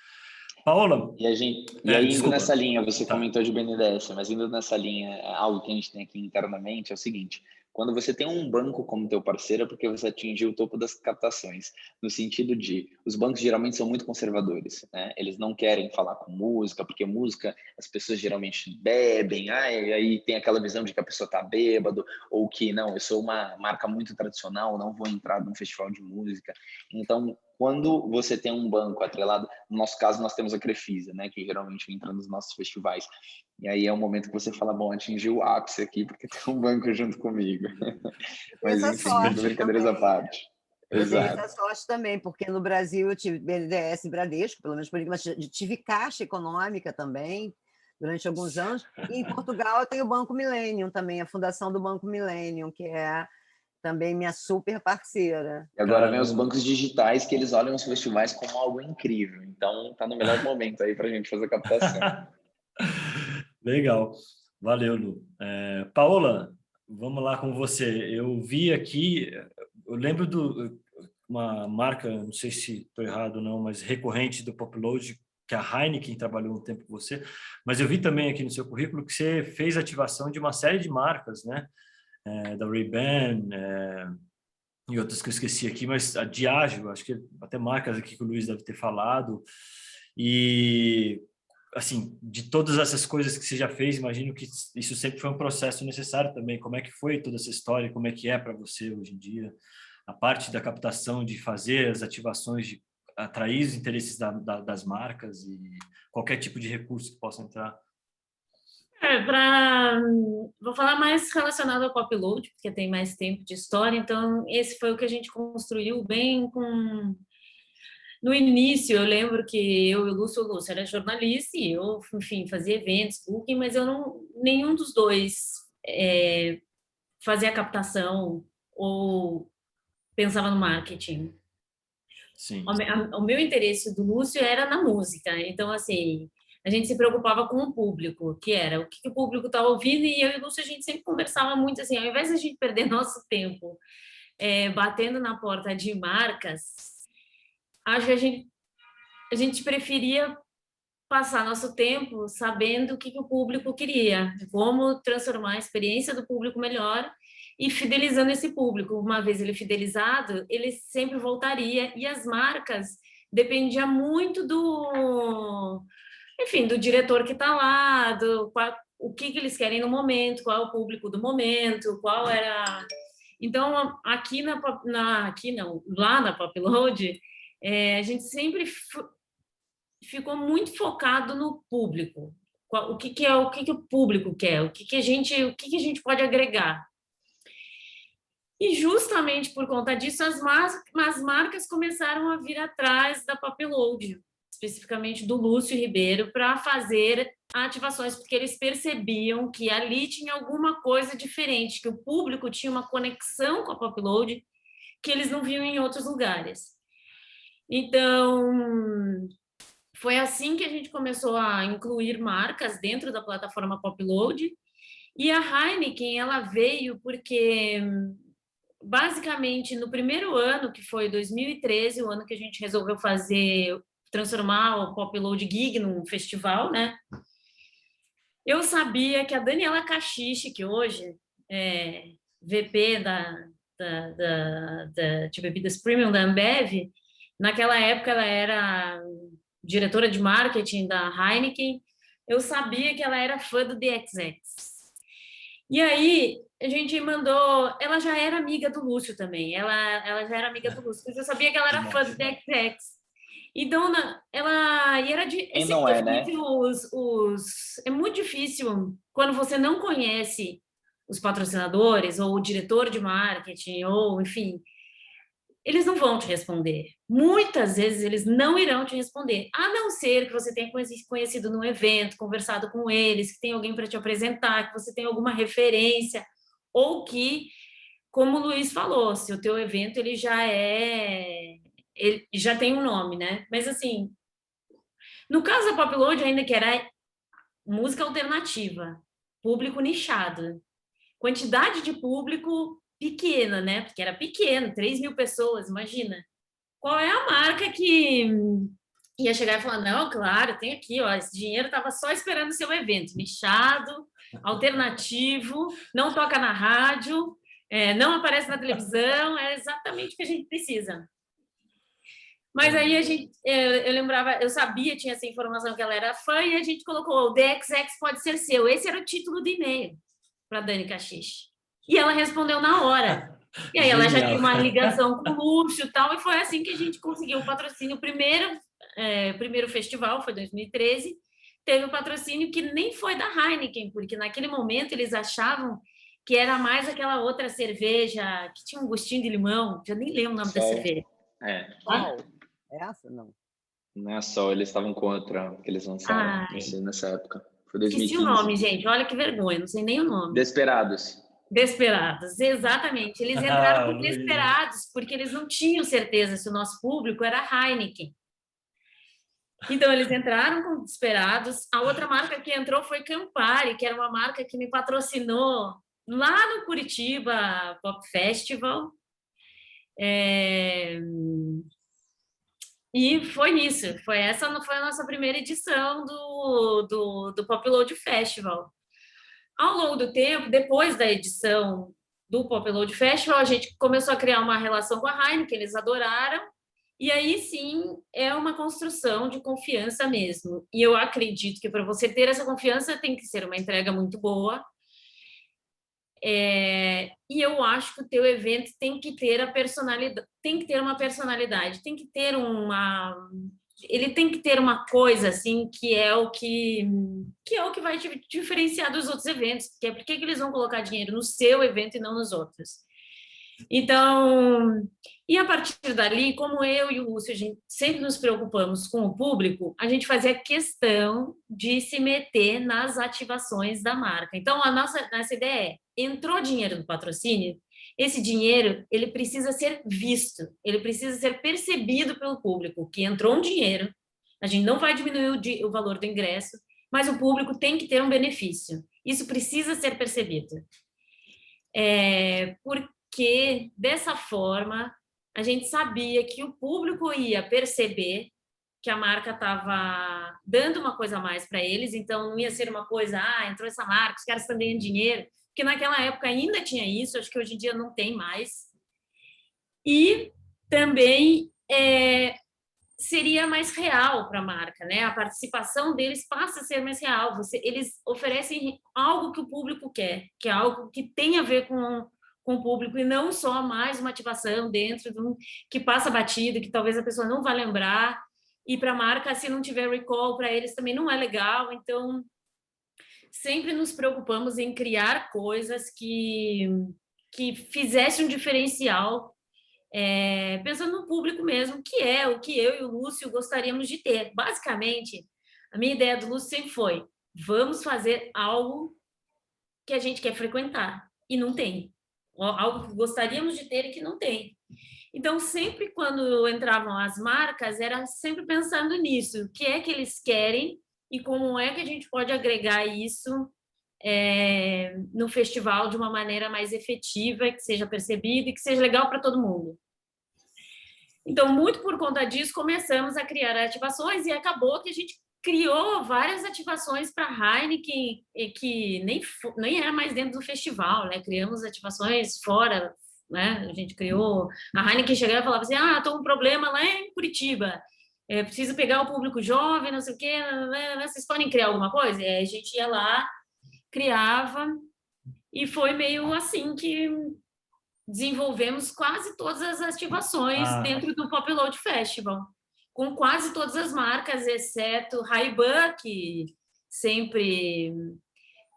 Paola?
E aí indo
desculpa.
nessa linha, você
Tá.
comentou de BNDES, mas indo nessa linha, algo que a gente tem aqui internamente é o seguinte: quando você tem um banco como teu parceiro, é porque você atingiu o topo das captações, no sentido de, os bancos geralmente são muito conservadores, né? Eles não querem falar com música, porque música, as pessoas geralmente bebem, e aí tem aquela visão de que a pessoa tá bêbado, ou que, não, eu sou uma marca muito tradicional, não vou entrar num festival de música. Então, quando você tem um banco atrelado, no nosso caso nós temos a Crefisa, né, que geralmente entra nos nossos festivais, e aí é o momento que você fala, bom, atingiu o ápice aqui porque tem um banco junto comigo. Mas enfim, brincadeiras à parte.
Eu tenho
Exato.
essa sorte também, porque no Brasil eu tive BNDES e Bradesco, pelo menos por enquanto, mas tive Caixa Econômica também, durante alguns anos, e em Portugal eu tenho o Banco Millennium também, a fundação do Banco Millennium, que é também minha super parceira.
E agora vem os bancos digitais, que eles olham os festivais como algo incrível. Então, tá no melhor momento aí para a gente fazer a captação.
Legal. Valeu, Lu. Paola, vamos lá com você. Eu vi aqui, eu lembro uma marca, não sei se estou errado ou não, mas recorrente do Popload, que a Heineken trabalhou um tempo com você, mas eu vi também aqui no seu currículo que você fez ativação de uma série de marcas, né? Da Ray-Ban, e outras que eu esqueci aqui, mas a Diageo, acho que até marcas aqui que o Luiz deve ter falado. E, assim, de todas essas coisas que você já fez, imagino que isso sempre foi um processo necessário também. Como é que foi toda essa história? Como é que é para você hoje em dia? A parte da captação, de fazer as ativações, de atrair os interesses das marcas e qualquer tipo de recurso que possa entrar.
Vou falar mais relacionado ao Popload, porque tem mais tempo de história, então esse foi o que a gente construiu bem com... No início, eu lembro que eu e o Lúcio era jornalista e eu, enfim, fazia eventos, booking, mas eu não, nenhum dos dois fazia a captação ou pensava no marketing?
Sim.
O meu interesse do Lúcio era na música, então, assim, a gente se preocupava com o público, que era o que o público estava ouvindo, e eu e o Lúcio, a gente sempre conversava muito, assim, ao invés de a gente perder nosso tempo batendo na porta de marcas, acho que a gente preferia passar nosso tempo sabendo o que o público queria, como transformar a experiência do público melhor e fidelizando esse público. Uma vez ele fidelizado, ele sempre voltaria. E as marcas dependia muito enfim, do diretor que está lá, o que eles querem no momento, qual é o público do momento, qual era. Então, aqui aqui não, lá na Popload, a gente sempre ficou muito focado no público. O que é o que o público quer, o que a gente pode agregar. E justamente por conta disso, as marcas começaram a vir atrás da Popload, especificamente do Lúcio Ribeiro, para fazer ativações, porque eles percebiam que ali tinha alguma coisa diferente, que o público tinha uma conexão com a Popload que eles não viam em outros lugares. Então, foi assim que a gente começou a incluir marcas dentro da plataforma Popload. E a Heineken, ela veio porque, basicamente, no primeiro ano, que foi 2013, o ano que a gente resolveu transformar o Popload Gig num festival, né? Eu sabia que a Daniela Cachiche, que hoje é VP de bebidas premium da Ambev, naquela época ela era diretora de marketing da Heineken, eu sabia que ela era fã do The XX. E aí, a gente mandou... Ela já era amiga do Lúcio também, ela já era amiga do Lúcio, mas eu sabia que ela era fã do The XX. Então,
Quem não é, né?
É muito difícil quando você não conhece os patrocinadores, ou o diretor de marketing, ou, enfim... Eles não vão te responder. Muitas vezes eles não irão te responder, a não ser que você tenha conhecido num evento, conversado com eles, que tem alguém para te apresentar, que você tenha alguma referência, ou que, como o Luiz falou, se o teu evento ele já tem um nome, né? Mas assim, no caso da Popload, ainda que era música alternativa, público nichado, quantidade de público pequena, né? Porque era pequeno, 3.000 pessoas, imagina. Qual é a marca que ia chegar e falar, não, claro, tem aqui, ó, esse dinheiro estava só esperando o seu evento, nichado, alternativo, não toca na rádio, não aparece na televisão, é exatamente o que a gente precisa. Mas aí eu lembrava, eu sabia, tinha essa informação que ela era fã, e a gente colocou, o The XX pode ser seu. Esse era o título do e-mail para Dani Cachiche. E ela respondeu na hora. E aí ela já tinha uma ligação com o Lúcio e tal, e foi assim que a gente conseguiu o patrocínio. O primeiro festival foi 2013, teve o patrocínio que nem foi da Heineken, porque naquele momento eles achavam que era mais aquela outra cerveja que tinha um gostinho de limão, já nem lembro o nome da cerveja.
Essa não.
Não é só, eles estavam contra que eles lançaram nessa época. Foi 2015.
Esqueci o nome, gente, olha que vergonha, não sei nem o nome.
Desperados,
exatamente. Eles entraram por Desperados, porque eles não tinham certeza se o nosso público era Heineken. Então, eles entraram com Desperados. A outra marca que entrou foi Campari, que era uma marca que me patrocinou lá no Curitiba Pop Festival. E foi isso. Essa foi a nossa primeira edição do Popload Festival. Ao longo do tempo, depois da edição do Popload Festival, a gente começou a criar uma relação com a Heineken, eles adoraram, e aí sim é uma construção de confiança mesmo. E eu acredito que para você ter essa confiança tem que ser uma entrega muito boa. E eu acho que o teu evento tem que ter uma personalidade, ele tem que ter uma coisa assim que é o que vai te diferenciar dos outros eventos, que é por que eles vão colocar dinheiro no seu evento e não nos outros. Então, e a partir dali, como eu e o Lúcio, a gente sempre nos preocupamos com o público, a gente fazia questão de se meter nas ativações da marca. Então, nossa ideia entrou dinheiro do patrocínio, esse dinheiro, ele precisa ser visto, ele precisa ser percebido pelo público, que entrou um dinheiro, a gente não vai diminuir o valor do ingresso, mas o público tem que ter um benefício. Isso precisa ser percebido. Porque, dessa forma, a gente sabia que o público ia perceber que a marca estava dando uma coisa a mais para eles, então não ia ser uma coisa, entrou essa marca, os caras estão ganhando dinheiro, porque naquela época ainda tinha isso, acho que hoje em dia não tem mais. E também seria mais real para a marca, né? A participação deles passa a ser mais real. Eles oferecem algo que o público quer, que é algo que tem a ver com o público, e não só mais uma ativação dentro que passa batido, que talvez a pessoa não vá lembrar. E para a marca, se não tiver recall, para eles também não é legal. Então, sempre nos preocupamos em criar coisas que fizessem um diferencial, pensando no público mesmo, que é o que eu e o Lúcio gostaríamos de ter. Basicamente, a minha ideia do Lúcio sempre foi: vamos fazer algo que a gente quer frequentar, e não tem. Algo que gostaríamos de ter e que não tem. Então, sempre quando entravam as marcas, era sempre pensando nisso, o que é que eles querem e como é que a gente pode agregar isso no festival de uma maneira mais efetiva, que seja percebida e que seja legal para todo mundo. Então, muito por conta disso, começamos a criar ativações, e acabou que a gente criou várias ativações para a Heineken, que nem era mais dentro do festival, né? Criamos ativações fora, né? A gente criou... A Heineken chegava e falava assim, estou com um problema lá em Curitiba, preciso pegar o público jovem, não sei o quê, vocês podem criar alguma coisa? E aí a gente ia lá, criava, e foi meio assim que desenvolvemos quase todas as ativações dentro do Pop Load Festival, com quase todas as marcas, exceto Ray-Ban, que sempre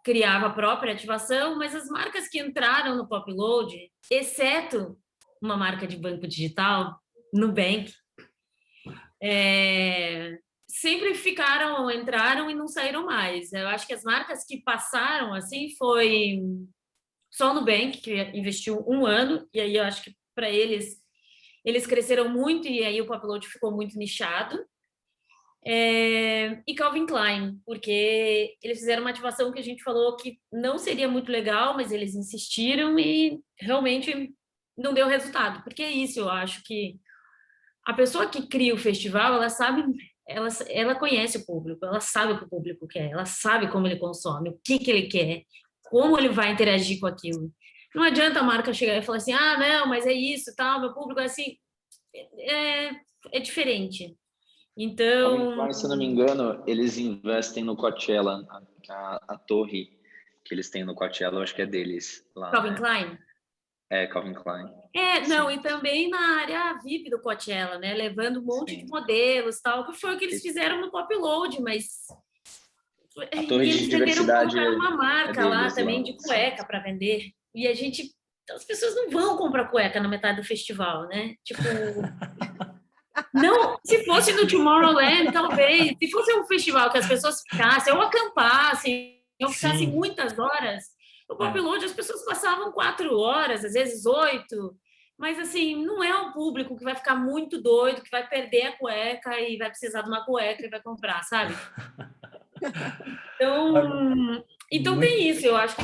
criava a própria ativação, mas as marcas que entraram no Pop Load, exceto uma marca de banco digital, Nubank, sempre entraram e não saíram mais. Eu acho que as marcas que passaram assim foi só o Nubank, que investiu 1 ano, e aí eu acho que para eles cresceram muito, e aí o Pop Load ficou muito nichado. E Calvin Klein, porque eles fizeram uma ativação que a gente falou que não seria muito legal, mas eles insistiram e realmente não deu resultado. Porque é isso, eu acho que a pessoa que cria o festival, ela sabe, ela conhece o público, ela sabe o que o público quer, ela sabe como ele consome, o que ele quer, como ele vai interagir com aquilo. Não adianta a marca chegar e falar assim, não, mas é isso, tal, meu público é assim. É diferente. Então...
Se eu não me engano, eles investem no Coachella, a torre que eles têm no Coachella, eu acho que é deles. Lá,
Calvin Klein?
Calvin Klein.
Não, e também na área VIP do Coachella, né? Levando um monte de modelos, tal, que foi o que eles fizeram no Pop Load, mas...
A torre de diversidade
colocar uma marca lá também
lá,
de cueca para vender. E a gente... As pessoas não vão comprar cueca na metade do festival, né? Tipo... Não, se fosse no Tomorrowland, talvez. Se fosse um festival que as pessoas ficassem ou acampassem, ou ficassem muitas horas, o Pop Load as pessoas passavam 4 horas, às vezes 8. Mas, assim, não é um público que vai ficar muito doido, que vai perder a cueca e vai precisar de uma cueca e vai comprar, sabe? Então tem isso. Eu acho que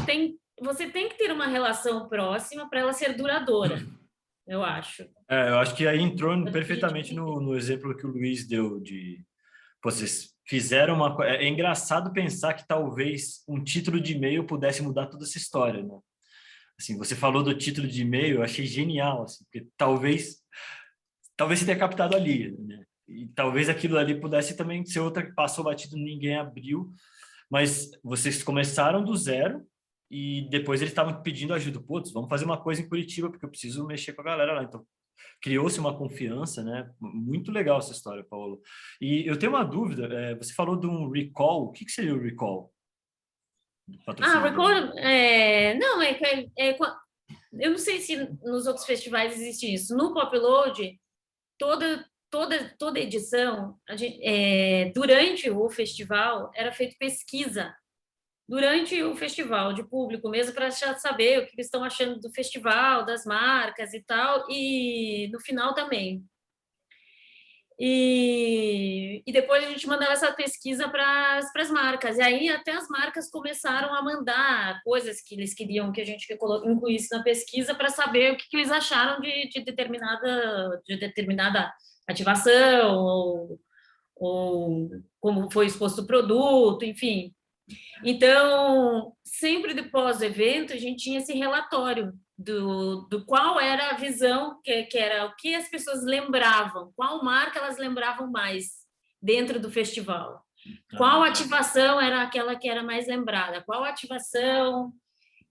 você tem que ter uma relação próxima para ela ser duradoura. Eu acho.
Eu acho que aí entrou perfeitamente no exemplo que o Luiz deu de vocês fizeram uma coisa. É engraçado pensar que talvez um título de e-mail pudesse mudar toda essa história, né? Assim, você falou do título de e-mail, eu achei genial, assim, porque talvez você tenha captado ali, né? E talvez aquilo ali pudesse também ser outra que passou batido, ninguém abriu, mas vocês começaram do zero. E depois eles estavam pedindo ajuda. Putz, vamos fazer uma coisa em Curitiba, porque eu preciso mexer com a galera lá. Então, criou-se uma confiança, né? Muito legal essa história, Paulo. E eu tenho uma dúvida. Você falou de um recall. O que seria o recall?
Recall... Não, eu não sei se nos outros festivais existe isso. No Pop Load, toda edição, durante o festival, era feita pesquisa durante o festival, de público mesmo, para saber o que eles estão achando do festival, das marcas e tal, e no final também. E depois a gente mandava essa pesquisa para as marcas. E aí até as marcas começaram a mandar coisas que eles queriam que a gente incluísse na pesquisa para saber o que eles acharam de determinada ativação, ou como foi exposto o produto, enfim. Então, sempre depois do evento, a gente tinha esse relatório do qual era a visão, que era o que as pessoas lembravam, qual marca elas lembravam mais dentro do festival. Qual ativação era aquela que era mais lembrada, qual ativação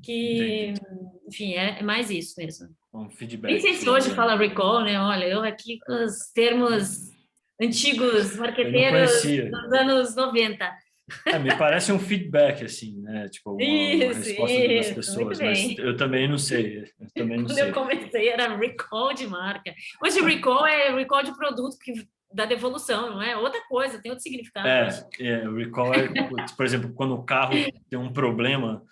que... Entendi. Enfim, é mais isso mesmo.
Um feedback.
Nem sei se hoje fala recall, né? Olha, eu aqui com os termos antigos, marqueteiros dos anos 90.
Me parece um feedback, assim, né? Tipo, uma resposta das pessoas, mas eu também não sei.
Quando eu comecei, era recall de marca. Hoje, recall é recall de produto da devolução, não é? Outra coisa, tem outro significado.
Recall é, por exemplo, quando o carro tem um problema,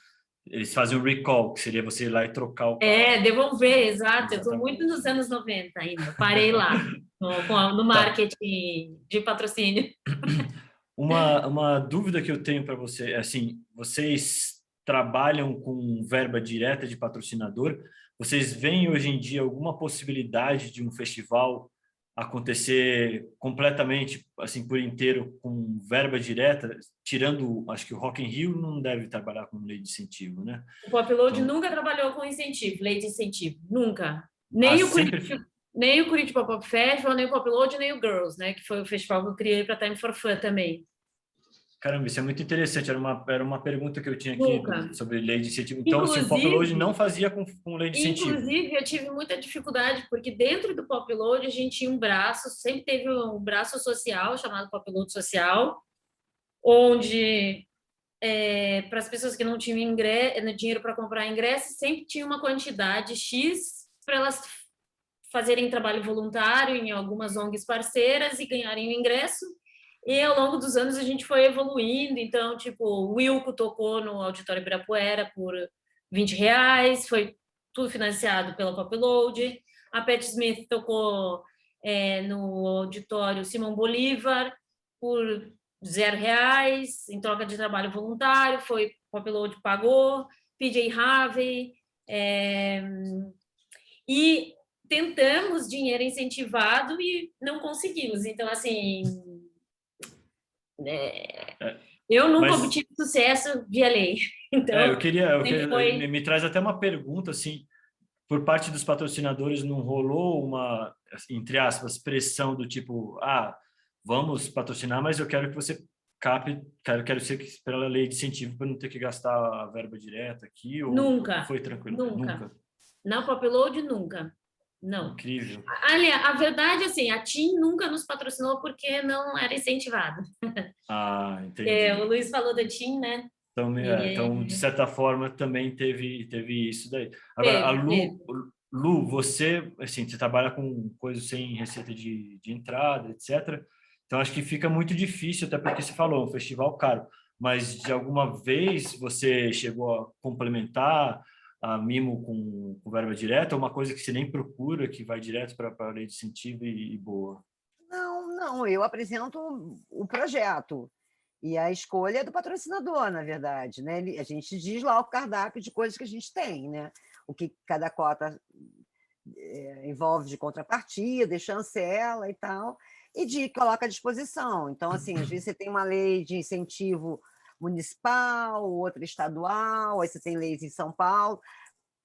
eles fazem o recall, que seria você ir lá e trocar o carro.
Devolver, exato. Exatamente. Eu estou muito nos anos 90 ainda. Parei lá, no marketing de patrocínio.
Uma dúvida que eu tenho para você é assim, vocês trabalham com verba direta de patrocinador? Vocês veem hoje em dia alguma possibilidade de um festival acontecer completamente, assim, por inteiro, com verba direta? Tirando, acho que o Rock in Rio não deve trabalhar com lei de incentivo, né?
O Popload nunca trabalhou com incentivo, lei de incentivo, nunca. Nem o Curitiba Pop Festival, nem o Popload, nem o Girls, né? Que foi o festival que eu criei para Time for Fun também.
Caramba, isso é muito interessante. Era uma pergunta que eu tinha aqui sobre lei de incentivo. Então, assim, o Popload não fazia com lei de incentivo.
Inclusive, eu tive muita dificuldade, porque dentro do Popload a gente tinha um braço, sempre teve um braço social, chamado Popload Social, onde, para as pessoas que não tinham dinheiro para comprar ingresso, sempre tinha uma quantidade X para elas fazerem trabalho voluntário em algumas ONGs parceiras e ganharem o ingresso. E ao longo dos anos a gente foi evoluindo, então, tipo, o Wilco tocou no Auditório Ibirapuera por R$20, foi tudo financiado pela Popload. A Pat Smith tocou no Auditório Simão Bolívar por R$0, em troca de trabalho voluntário, foi Popload pagou, PJ Harvey, e tentamos dinheiro incentivado e não conseguimos. Então, assim... eu nunca obtive sucesso via lei. Então,
me traz até uma pergunta, assim, por parte dos patrocinadores não rolou uma, entre aspas, pressão do tipo, vamos patrocinar, mas eu quero que você capte, quero ser pela lei de incentivo para não ter que gastar a verba direta aqui? Ou
nunca.
Foi tranquilo?
Nunca. Não, Popload nunca. Não.
Incrível.
Aliás, a verdade, assim, a TIM nunca nos patrocinou porque não era incentivado.
Entendi.
O Luiz falou da TIM, né?
Então, de certa forma, também teve isso daí. Agora, a Lu, você, assim, você trabalha com coisas sem receita de entrada, etc. Então, acho que fica muito difícil, até porque você falou, um festival caro. Mas, de alguma vez, você chegou a complementar a mimo com verba direta, ou uma coisa que você nem procura, que vai direto para a lei de incentivo e boa?
Não, eu apresento o projeto e a escolha é do patrocinador, na verdade, né? A gente diz lá o cardápio de coisas que a gente tem, né? O que cada cota envolve de contrapartida, chancela e tal, e coloca à disposição. Então, assim, às vezes você tem uma lei de incentivo municipal, outra estadual, aí você tem leis em São Paulo.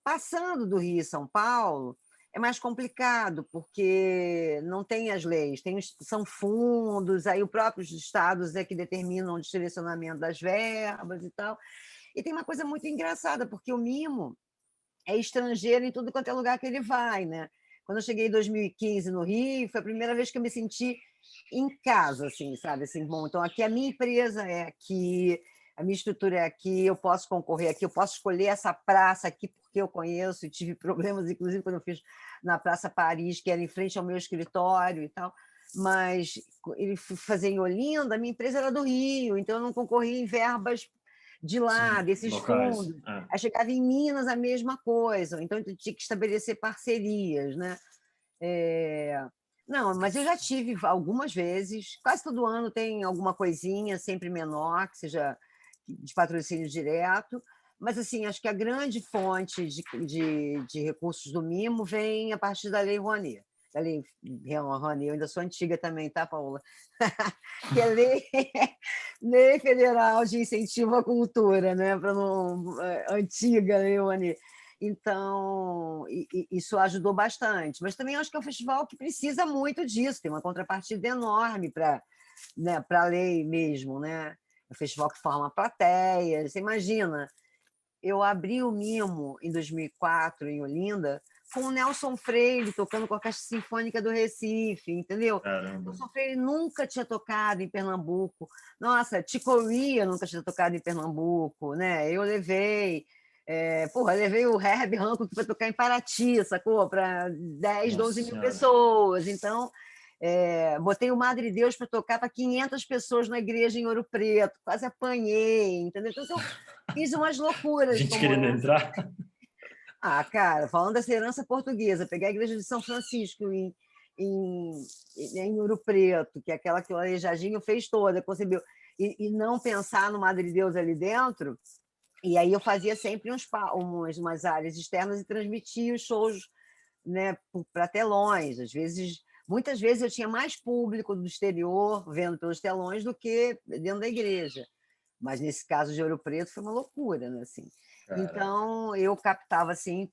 Passando do Rio e São Paulo, é mais complicado, porque não tem as leis, são fundos, aí os próprios estados é que determinam o direcionamento das verbas e tal. E tem uma coisa muito engraçada, porque o mimo é estrangeiro em tudo quanto é lugar que ele vai, né? Quando eu cheguei em 2015 no Rio, foi a primeira vez que eu me senti em casa, assim, sabe? Assim, bom, então aqui a minha empresa é aqui, a minha estrutura é aqui, eu posso concorrer aqui, eu posso escolher essa praça aqui porque eu conheço e tive problemas, inclusive, quando eu fiz na Praça Paris, que era em frente ao meu escritório e tal, mas ele fazer em Olinda, a minha empresa era do Rio, então eu não concorria em verbas de lá,
Sim,
desses
locais.
fundos. Aí chegava em Minas a mesma coisa, então tu tinha que estabelecer parcerias, né? Não, mas eu já tive algumas vezes, quase todo ano tem alguma coisinha, sempre menor, que seja de patrocínio direto, mas assim, acho que a grande fonte de recursos do Mimo vem a partir da Lei Rouanet. Da Lei Rouanet, eu ainda sou antiga também, tá, Paula? Que é lei Federal de Incentivo à Cultura, né? Para não, antiga Lei Rouanet. Então, isso ajudou bastante. Mas também acho que é um festival que precisa muito disso, tem uma contrapartida enorme para, né, para a lei mesmo, né? É um festival que forma plateia. Você imagina, eu abri o Mimo em 2004, em Olinda, com o Nelson Freire tocando com a Orquestra Sinfônica do Recife, entendeu?
Caramba.
Nelson Freire nunca tinha tocado em Pernambuco. Nossa, Ticoria nunca tinha tocado em Pernambuco, né? Eu levei... levei o Herbie Hancock para tocar em Paraty, sacou? Para 10,
Nossa
12 mil
Senhora.
pessoas. Então, botei o Madre Deus para tocar para 500 pessoas na igreja em Ouro Preto. Quase apanhei, entendeu? Então, fiz umas loucuras
Gente
como
querendo
essa.
entrar.
Ah, cara, falando dessa herança portuguesa, pegar a igreja de São Francisco em, em Ouro Preto, que é aquela que o Aleijadinho fez toda, concebeu, e não pensar no Madre Deus ali dentro. E aí eu fazia sempre umas áreas externas e transmitia os shows, né, para telões. Muitas vezes eu tinha mais público do exterior vendo pelos telões do que dentro da igreja. Mas nesse caso de Ouro Preto foi uma loucura, né? Assim.
Cara.
Então eu captava assim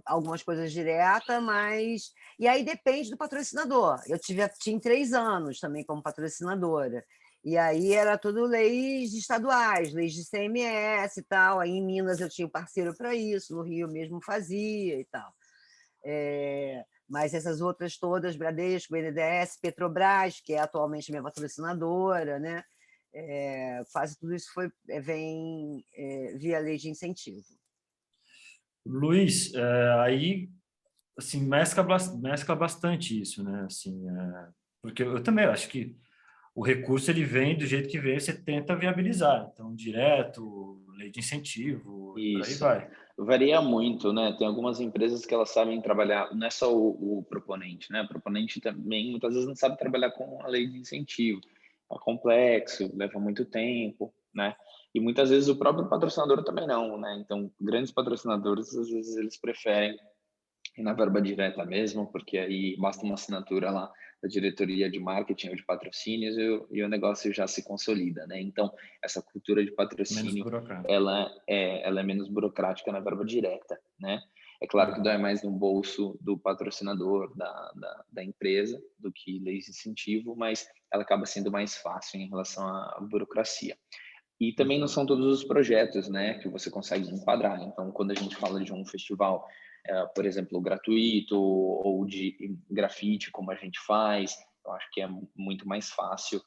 algumas coisas diretas, mas e aí depende do patrocinador. Eu tinha 3 anos também como patrocinadora. E aí era tudo leis estaduais, leis de CMS e tal. Aí em Minas eu tinha um parceiro para isso, no Rio mesmo fazia e tal. Mas essas outras todas, Bradesco, BNDES, Petrobras, que é atualmente minha patrocinadora, né? Quase tudo isso vem via lei de incentivo.
Luiz, aí assim mescla bastante isso, né? Assim, porque eu também acho que o recurso ele vem do jeito que vem, você tenta viabilizar, então direto, lei de incentivo, e por aí
Isso.
vai.
Varia muito, né? Tem algumas empresas que elas sabem trabalhar, não é só o proponente, né? O proponente também muitas vezes não sabe trabalhar com a lei de incentivo. É complexo, leva muito tempo, né? E muitas vezes o próprio patrocinador também não, né? Então, grandes patrocinadores, às vezes eles preferem ir na verba direta mesmo, porque aí basta uma assinatura lá da diretoria de marketing ou de patrocínios e o negócio já se consolida, né? Então, essa cultura de
Menos
patrocínio,
burocrático.
ela é menos burocrática na verba direta, né? É claro que dói mais no bolso do patrocinador, da empresa, do que leis de incentivo, mas ela acaba sendo mais fácil em relação à burocracia. E também não são todos os projetos, né, que você consegue enquadrar. Então, quando a gente fala de um festival, por exemplo, gratuito ou de grafite, como a gente faz, eu acho que é muito mais fácil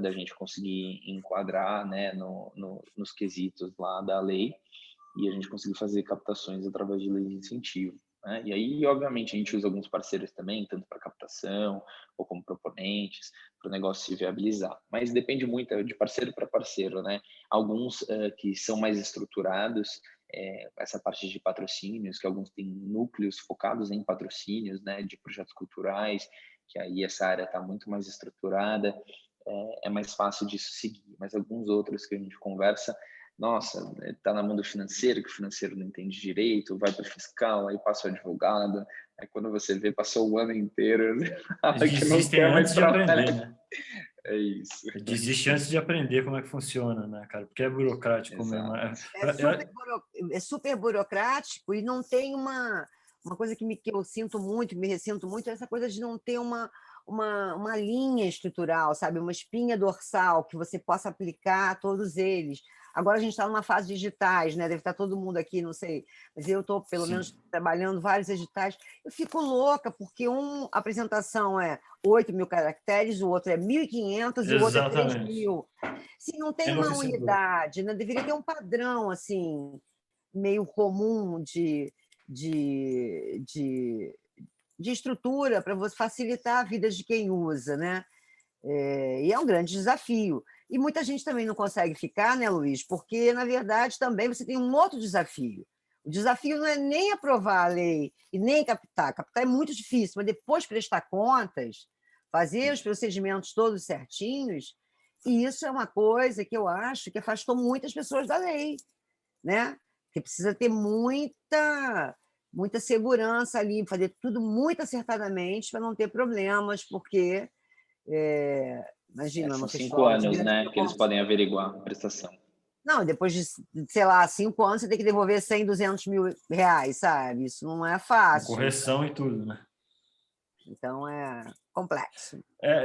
da gente conseguir enquadrar, né, nos quesitos lá da lei e a gente conseguir fazer captações através de lei de incentivo. Né? E aí, obviamente, a gente usa alguns parceiros também, tanto para captação ou como proponentes, para o negócio se viabilizar. Mas depende muito de parceiro para parceiro, né? Alguns que são mais estruturados, essa parte de patrocínios, que alguns têm núcleos focados em patrocínios, né, de projetos culturais, que aí essa área está muito mais estruturada, é mais fácil disso seguir. Mas alguns outros que a gente conversa, nossa, está na mão do financeiro, que o financeiro não entende direito, vai para o fiscal, aí passa o advogado, aí quando você vê, passou o ano inteiro, fala
Eles
que não
desistem
quer mais
antes de aprender,
trabalhar.
né?
É isso.
Desiste antes de aprender como é que funciona, né, cara? Porque é burocrático mesmo.
Exato.
É super burocrático e não tem uma coisa que eu sinto muito, que me ressinto muito, é essa coisa de não ter uma linha estrutural, sabe? Uma espinha dorsal que você possa aplicar a todos eles. Agora a gente está numa fase de editais, né? Deve estar todo mundo aqui, não sei, mas eu estou, pelo
Sim.
menos, trabalhando vários editais. Eu fico louca, porque a apresentação é 8.000 caracteres, o outro é 1.500 e o outro é
Exatamente.
3.000. Se não tem uma
Enlouquecedor.
unidade, né? Deveria ter um padrão assim meio comum de, de, de estrutura para você facilitar a vida de quem usa, né? E é um grande desafio. E muita gente também não consegue ficar, né, Luiz? Porque, na verdade, também você tem um outro desafio. O desafio não é nem aprovar a lei e nem captar. Captar é muito difícil, mas depois prestar contas, fazer os procedimentos todos certinhos, e isso é uma coisa que eu acho que afastou muitas pessoas da lei, né? Porque precisa ter muita segurança ali, fazer tudo muito acertadamente para não ter problemas, porque, imagina,
São
no
5
festival de
anos,
grande
né, que eles
proporção.
podem averiguar a prestação.
Não, depois de, sei lá, 5 anos, você tem que devolver 100, 200 mil reais, sabe? Isso não é
Com
fácil.
correção e tudo, né?
Então, é complexo.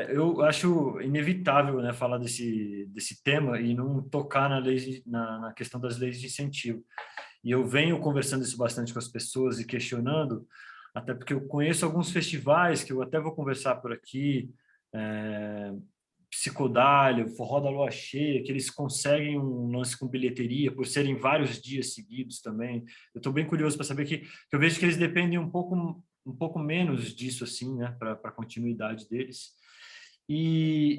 Eu acho inevitável, né, falar desse tema e não tocar na questão das leis de incentivo. E eu venho conversando isso bastante com as pessoas e questionando, até porque eu conheço alguns festivais que eu até vou conversar por aqui, Psicodália, Forró da Lua Cheia, que eles conseguem um lance com bilheteria por serem vários dias seguidos também. Eu estou bem curioso para saber que eu vejo que eles dependem um pouco menos disso assim, né, para a continuidade deles. E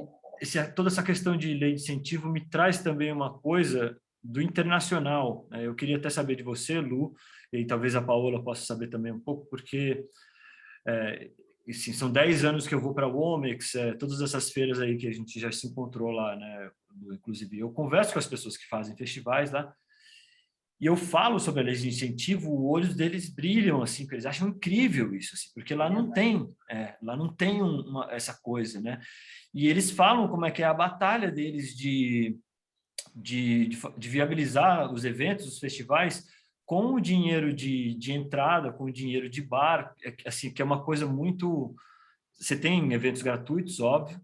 toda essa questão de lei de incentivo me traz também uma coisa do internacional, né? Eu queria até saber de você, Lu, e talvez a Paola possa saber também um pouco, porque assim, são 10 anos que eu vou para o Womex, todas essas feiras aí que a gente já se encontrou lá, né? Inclusive, eu converso com as pessoas que fazem festivais lá, e eu falo sobre a lei de incentivo, os olhos deles brilham, assim, porque eles acham incrível isso, assim, porque lá não tem, essa coisa, né? E eles falam como é que é a batalha deles de viabilizar os eventos, os festivais, com o dinheiro de entrada, com o dinheiro de bar, assim, que é uma coisa muito... Você tem eventos gratuitos, óbvio,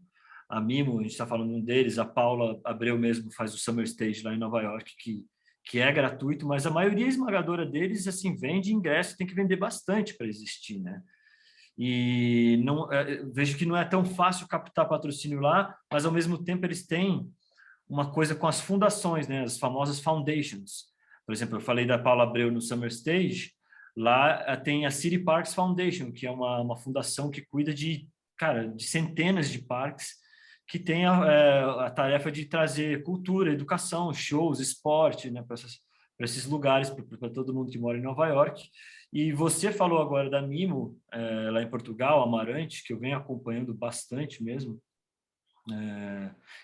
a Mimo, a gente está falando um deles, a Paula Abreu mesmo faz o Summer Stage lá em Nova York, que é gratuito, mas a maioria esmagadora deles, assim, vende ingresso, tem que vender bastante para existir, né? E não, vejo que não é tão fácil captar patrocínio lá, mas ao mesmo tempo eles têm uma coisa com as fundações, né? As famosas foundations. Por exemplo, eu falei da Paula Abreu no Summer Stage, lá tem a City Parks Foundation, que é uma fundação que cuida de centenas de parques, que tem a tarefa de trazer cultura, educação, shows, esporte, né, para esses lugares, para todo mundo que mora em Nova York. E você falou agora da Mimo, lá em Portugal, Amarante, que eu venho acompanhando bastante mesmo.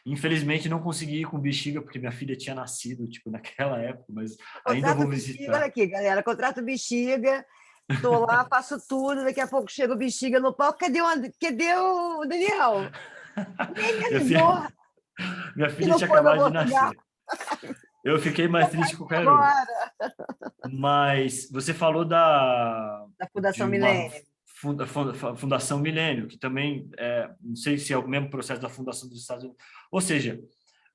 Infelizmente não consegui ir com Bexiga porque minha filha tinha nascido tipo naquela época, mas ainda
Contrato
vou
o Bexiga, olha
visitar.
aqui, galera, contrato o Bexiga, estou lá, faço tudo, daqui a pouco chega o Bexiga no palco, cadê o Daniel? Nem me
Minha
avisou
filha, minha
que
filha
não
tinha
foi para
acabado de
Portugal
nascer. Eu fiquei mais triste que qualquer um.
agora.
Mas você falou
Da
de
Fundação
uma
Milênio.
Fundação Milênio, que também não sei se é o mesmo processo da Fundação dos Estados Unidos. Ou seja,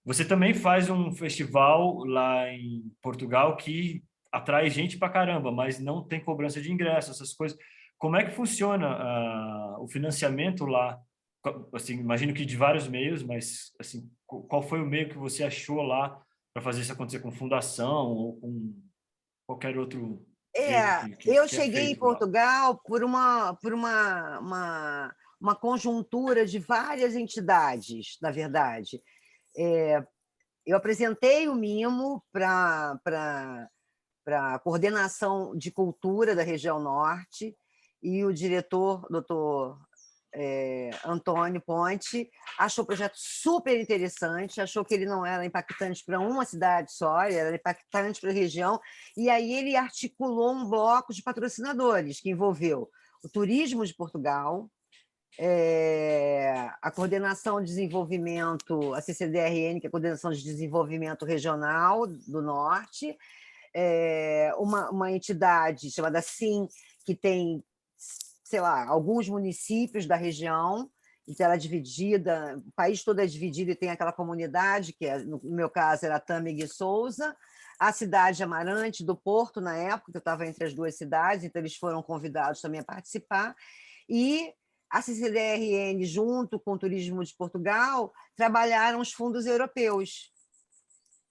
você também faz um festival lá em Portugal que atrai gente pra caramba, mas não tem cobrança de ingresso, essas coisas. Como é que funciona o financiamento lá? Assim, imagino que de vários meios, mas assim, qual foi o meio que você achou lá para fazer isso acontecer com fundação ou com qualquer outro jeito
Eu
que é
cheguei em
feito lá?
Portugal por uma conjuntura de várias entidades, na verdade. Eu apresentei o Mimo para a coordenação de cultura da região norte, e o diretor, doutor Antônio Ponte, achou o projeto super interessante, achou que ele não era impactante para uma cidade só, ele era impactante para a região, e aí ele articulou um bloco de patrocinadores que envolveu o Turismo de Portugal, a Coordenação de Desenvolvimento, a CCDRN, que é a Coordenação de Desenvolvimento Regional do Norte, uma entidade chamada SIM, que tem, sei lá, alguns municípios da região, então ela é dividida, o país todo é dividido e tem aquela comunidade, que no meu caso era Tâmega e Sousa, a cidade de Amarante, do Porto, na época, eu estava entre as duas cidades, então eles foram convidados também a participar, e a CCDRN, junto com o Turismo de Portugal, trabalharam os fundos europeus.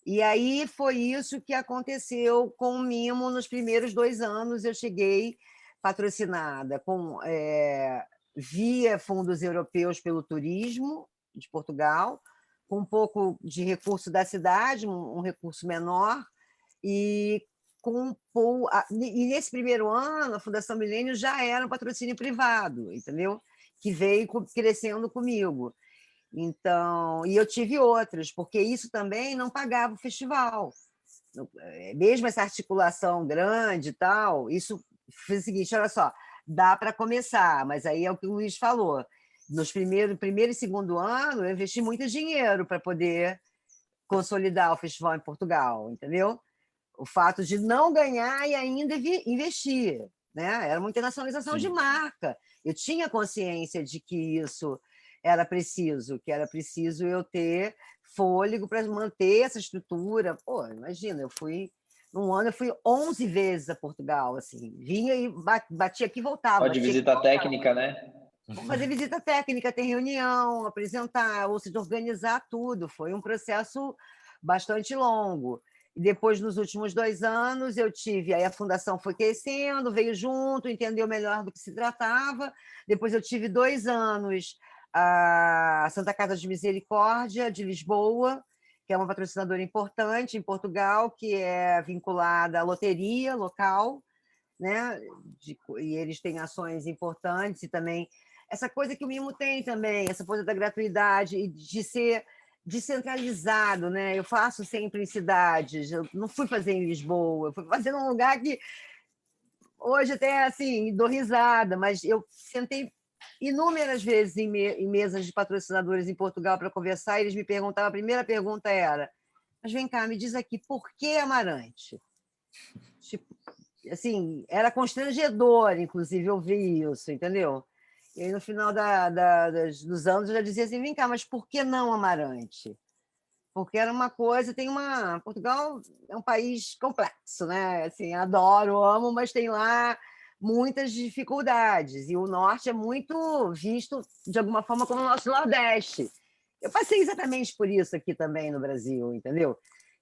E aí foi isso que aconteceu com o Mimo nos primeiros 2 anos. Eu cheguei patrocinada via fundos europeus pelo Turismo de Portugal, com um pouco de recurso da cidade, um recurso menor, e e nesse primeiro ano, a Fundação Milênio já era um patrocínio privado, entendeu? Que veio crescendo comigo. Então, e eu tive outros, porque isso também não pagava o festival. Mesmo essa articulação grande e tal, isso fez o seguinte, olha só, dá para começar, mas aí é o que o Luiz falou. Nos primeiro e segundo ano, eu investi muito dinheiro para poder consolidar o festival em Portugal, entendeu? O fato de não ganhar e ainda investir, né? Era uma internacionalização de marca. Eu tinha consciência de que isso era preciso, que era preciso eu ter fôlego para manter essa estrutura. Pô, imagina, num ano eu fui 11 vezes a Portugal, assim, vinha e batia aqui e voltava.
Pode visita técnica, né?
Vou fazer visita técnica, ter reunião, apresentar, ou seja, organizar tudo. Foi um processo bastante longo. E depois, nos últimos 2 anos, eu tive... Aí a fundação foi crescendo, veio junto, entendeu melhor do que se tratava. Depois eu tive 2 anos a Santa Casa de Misericórdia, de Lisboa, que é uma patrocinadora importante em Portugal, que é vinculada à loteria local, né? E eles têm ações importantes e também essa coisa que o Mimo tem também, essa coisa da gratuidade e de ser descentralizado, né? Eu faço sempre em cidades, eu não fui fazer em Lisboa, eu fui fazer num lugar que hoje até assim dou risada, mas eu sentei inúmeras vezes em mesas de patrocinadores em Portugal para conversar, e eles me perguntavam, a primeira pergunta era: mas vem cá, me diz aqui, por que Amarante? Tipo, assim, era constrangedor, inclusive, ouvir isso, entendeu? E aí, no final dos anos, eu já dizia assim, vem cá, mas por que não Amarante? Porque era uma coisa, Portugal é um país complexo, né? Assim, adoro, amo, mas tem lá muitas dificuldades, e o Norte é muito visto, de alguma forma, como o nosso Nordeste. Eu passei exatamente por isso aqui também no Brasil, entendeu?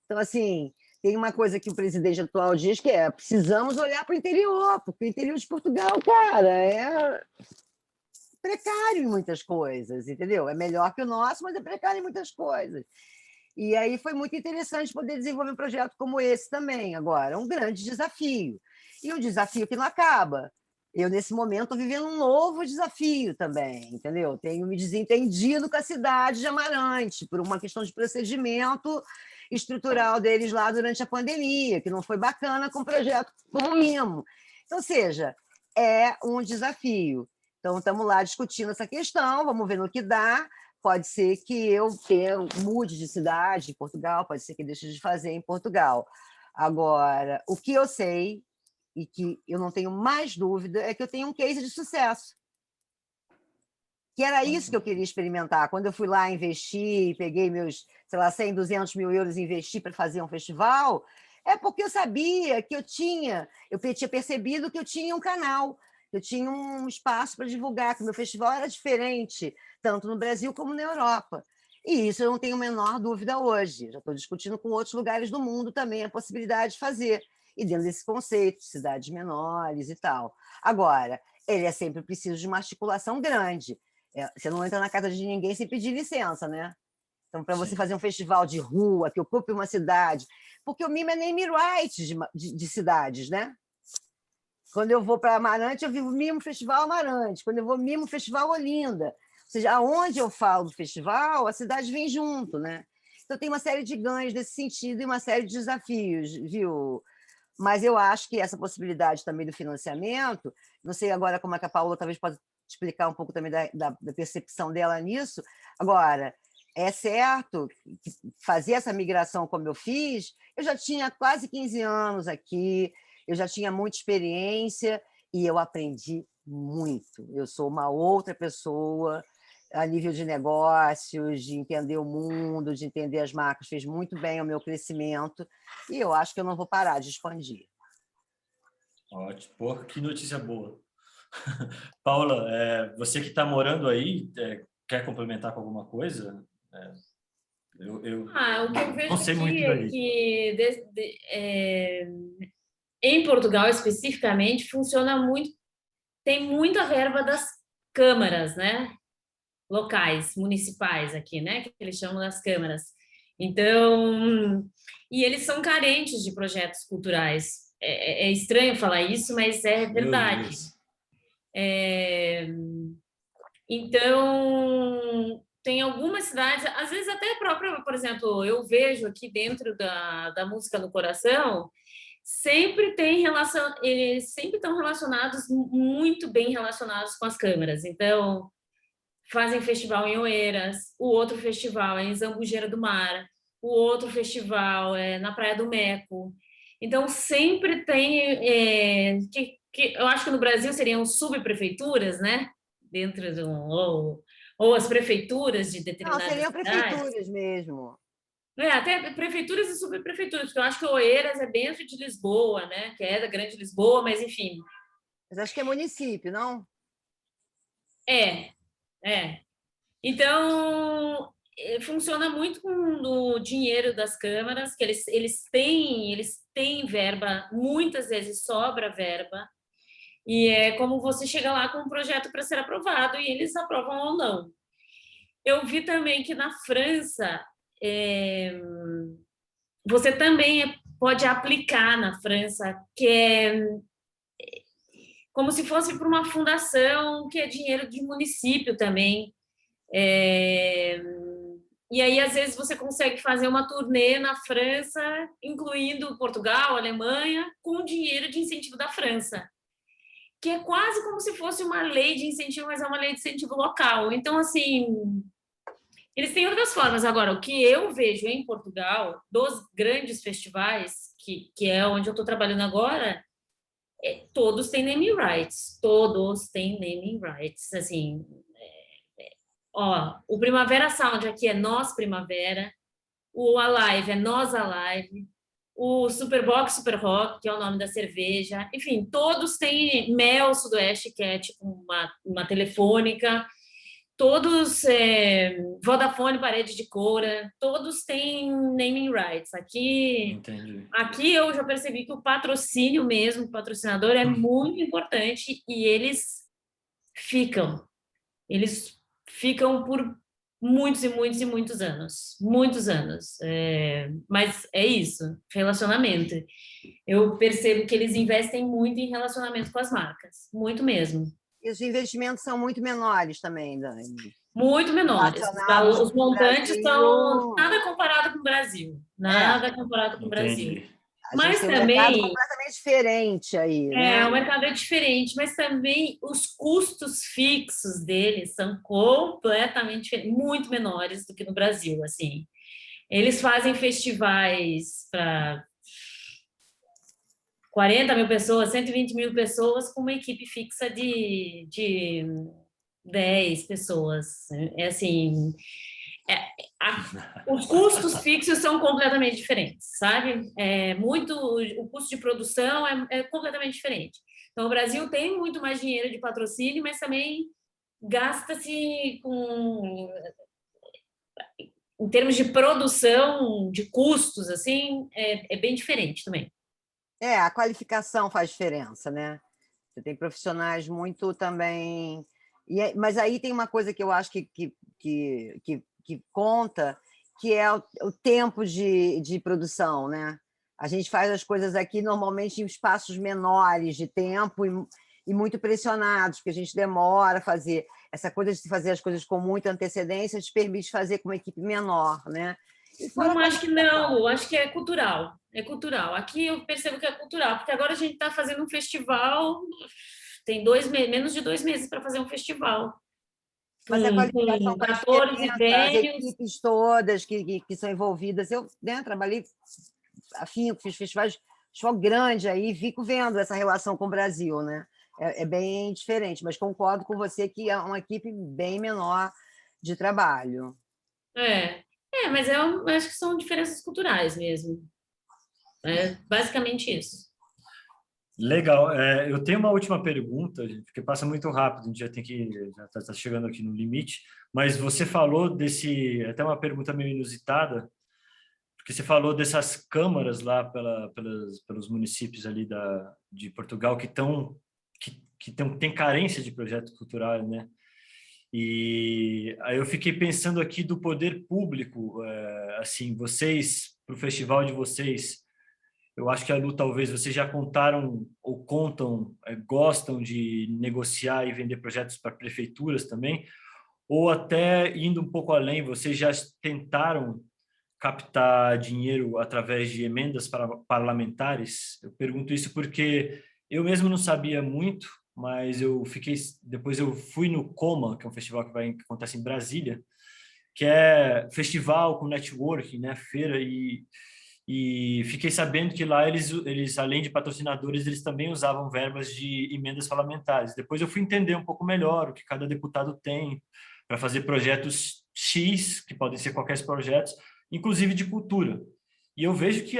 Então, assim, tem uma coisa que o presidente atual diz que é: precisamos olhar para o interior, porque o interior de Portugal, cara, é precário em muitas coisas, entendeu? É melhor que o nosso, mas é precário em muitas coisas. E aí foi muito interessante poder desenvolver um projeto como esse também, agora, um grande desafio. E um desafio que não acaba. Eu, nesse momento, estou vivendo um novo desafio também, entendeu? Tenho me desentendido com a cidade de Amarante, por uma questão de procedimento estrutural deles lá durante a pandemia, que não foi bacana com o projeto como o Mimo. Então, ou seja, é um desafio. Então, estamos lá discutindo essa questão, vamos ver no que dá. Pode ser que eu mude de cidade em Portugal, pode ser que deixe de fazer em Portugal. Agora, o que eu sei, e que eu não tenho mais dúvida, é que eu tenho um case de sucesso. Que era isso que eu queria experimentar. Quando eu fui lá investir, peguei meus, sei lá, 100, 200 mil euros e investi para fazer um festival, é porque eu sabia que eu tinha percebido que eu tinha um canal, eu tinha um espaço para divulgar, que o meu festival era diferente, tanto no Brasil como na Europa. E isso eu não tenho a menor dúvida hoje. Já estou discutindo com outros lugares do mundo também a possibilidade de fazer. E dentro desse conceito, cidades menores e tal. Agora, ele é sempre preciso de uma articulação grande. Você não entra na casa de ninguém sem pedir licença, né? Então, para você fazer um festival de rua, que ocupe uma cidade... Porque o Mimo é name right de cidades, né? Quando eu vou para Amarante, eu vivo Mimo Festival Amarante. Quando eu vou Mimo Festival Olinda. Ou seja, aonde eu falo do festival, a cidade vem junto, né? Então, tem uma série de ganhos nesse sentido e uma série de desafios, viu? Mas eu acho que essa possibilidade também do financiamento, não sei agora como é que a Paula talvez pode explicar um pouco também da percepção dela nisso. Agora, é certo que fazer essa migração como eu fiz, eu já tinha quase 15 anos aqui, eu já tinha muita experiência e eu aprendi muito. Eu sou uma outra pessoa a nível de negócios, de entender o mundo, de entender as marcas, fez muito bem ao meu crescimento e eu acho que eu não vou parar de expandir.
Ótimo, pô, que notícia boa. Paula, você que está morando aí, quer complementar com alguma coisa?
O que eu vejo
não sei
aqui
muito
é que em Portugal, especificamente, funciona muito, tem muita verba das câmaras, né? locais, municipais aqui, né? Que eles chamam das câmaras. Então, e eles são carentes de projetos culturais. É estranho falar isso, mas é
Meu
verdade.
Deus.
Então, tem algumas cidades, às vezes até a própria, por exemplo, eu vejo aqui dentro da música no coração, sempre tem relação, eles sempre estão relacionados, muito bem relacionados com as câmaras. Então, fazem festival em Oeiras, o outro festival é em Zambujeira do Mar, o outro festival é na Praia do Meco. Então, sempre tem, que eu acho que no Brasil seriam subprefeituras, né? Dentro de ou as prefeituras de
Não,
determinadas
seriam
cidades.
prefeituras mesmo.
Até prefeituras e subprefeituras, porque eu acho que Oeiras é dentro de Lisboa, né? Que é da Grande Lisboa, mas enfim.
Mas acho que é município, não?
É, é. Então, funciona muito com o dinheiro das câmaras, que eles têm verba, muitas vezes sobra verba, e é como você chega lá com um projeto para ser aprovado e eles aprovam ou não. Eu vi também que na França, você também pode aplicar na França, que é como se fosse para uma fundação, que é dinheiro de município também. E aí, às vezes, você consegue fazer uma turnê na França, incluindo Portugal, Alemanha, com dinheiro de incentivo da França, que é quase como se fosse uma lei de incentivo, mas é uma lei de incentivo local. Então, assim, eles têm outras formas. Agora, o que eu vejo em Portugal, dos grandes festivais, que é onde eu estou trabalhando agora, todos têm naming rights. Todos têm naming rights. Assim, ó, o Primavera Sound aqui é Nós Primavera, o Alive é Nós Alive, o Superbox Super Rock, que é o nome da cerveja, enfim, todos têm Mel Sudoeste, que é tipo uma telefônica, todos, Vodafone Parede de Coura, todos têm naming rights.
Entendi.
Aqui eu já percebi que o patrocínio mesmo, o patrocinador é muito importante e ficam. Eles ficam por muitos e muitos e muitos anos. Muitos anos. Mas é isso, relacionamento. Eu percebo que eles investem muito em relacionamento com as marcas. Muito mesmo.
E os investimentos são muito menores também, Dani.
Muito menores.
Relacionados
Os
com o
montantes são
Brasil.
nada comparado com o Brasil. Nada comparado com o Brasil.
Entendi.
A gente
Mas
tem um mercado
também
completamente diferente aí, né?
o mercado é diferente, mas também os custos fixos deles são completamente diferentes, muito menores do que no Brasil, assim. Eles fazem festivais para 40 mil pessoas, 120 mil pessoas, com uma equipe fixa de 10 pessoas. É assim, os custos fixos são completamente diferentes, sabe? O custo de produção é completamente diferente. Então, o Brasil tem muito mais dinheiro de patrocínio, mas também gasta-se em termos de produção, de custos, assim, é bem diferente também.
A qualificação faz diferença, né? Você tem profissionais muito também. Mas aí tem uma coisa que eu acho que conta, que é o tempo de produção, né? A gente faz as coisas aqui normalmente em espaços menores de tempo e muito pressionados, porque a gente demora a fazer. Essa coisa de fazer as coisas com muita antecedência te permite fazer com uma equipe menor, né?
Não, acho que não, acho que é cultural. É cultural. Aqui eu percebo que é cultural, porque agora a gente está fazendo um festival, tem menos de 2 meses para fazer um festival.
Mas a qualificação
Com
faz
14
diferença, as
prêmios.
equipes todas que são envolvidas. Eu, né, trabalhei afinco, fiz festival grande aí, fico vendo essa relação com o Brasil, né? É bem diferente, mas concordo com você que é uma equipe bem menor de trabalho.
Mas eu acho que são diferenças culturais mesmo. É basicamente isso.
Legal. Eu tenho uma última pergunta, gente, porque passa muito rápido, a gente já está chegando aqui no limite, mas você falou até uma pergunta meio inusitada, porque você falou dessas câmaras lá pelos municípios ali de Portugal que tem carência de projetos culturais, né? E aí eu fiquei pensando aqui do poder público, assim, vocês, para o festival de vocês, eu acho que a Lu, talvez vocês já contaram ou contam, gostam de negociar e vender projetos para prefeituras também, ou até indo um pouco além, vocês já tentaram captar dinheiro através de emendas parlamentares? Eu pergunto isso porque eu mesmo não sabia muito, mas depois eu fui no Coma, que é um festival que acontece em Brasília, que é festival com networking, né, feira, e fiquei sabendo que lá eles além de patrocinadores, eles também usavam verbas de emendas parlamentares. Depois eu fui entender um pouco melhor o que cada deputado tem para fazer projetos X, que podem ser qualquer projetos, inclusive de cultura. E eu vejo que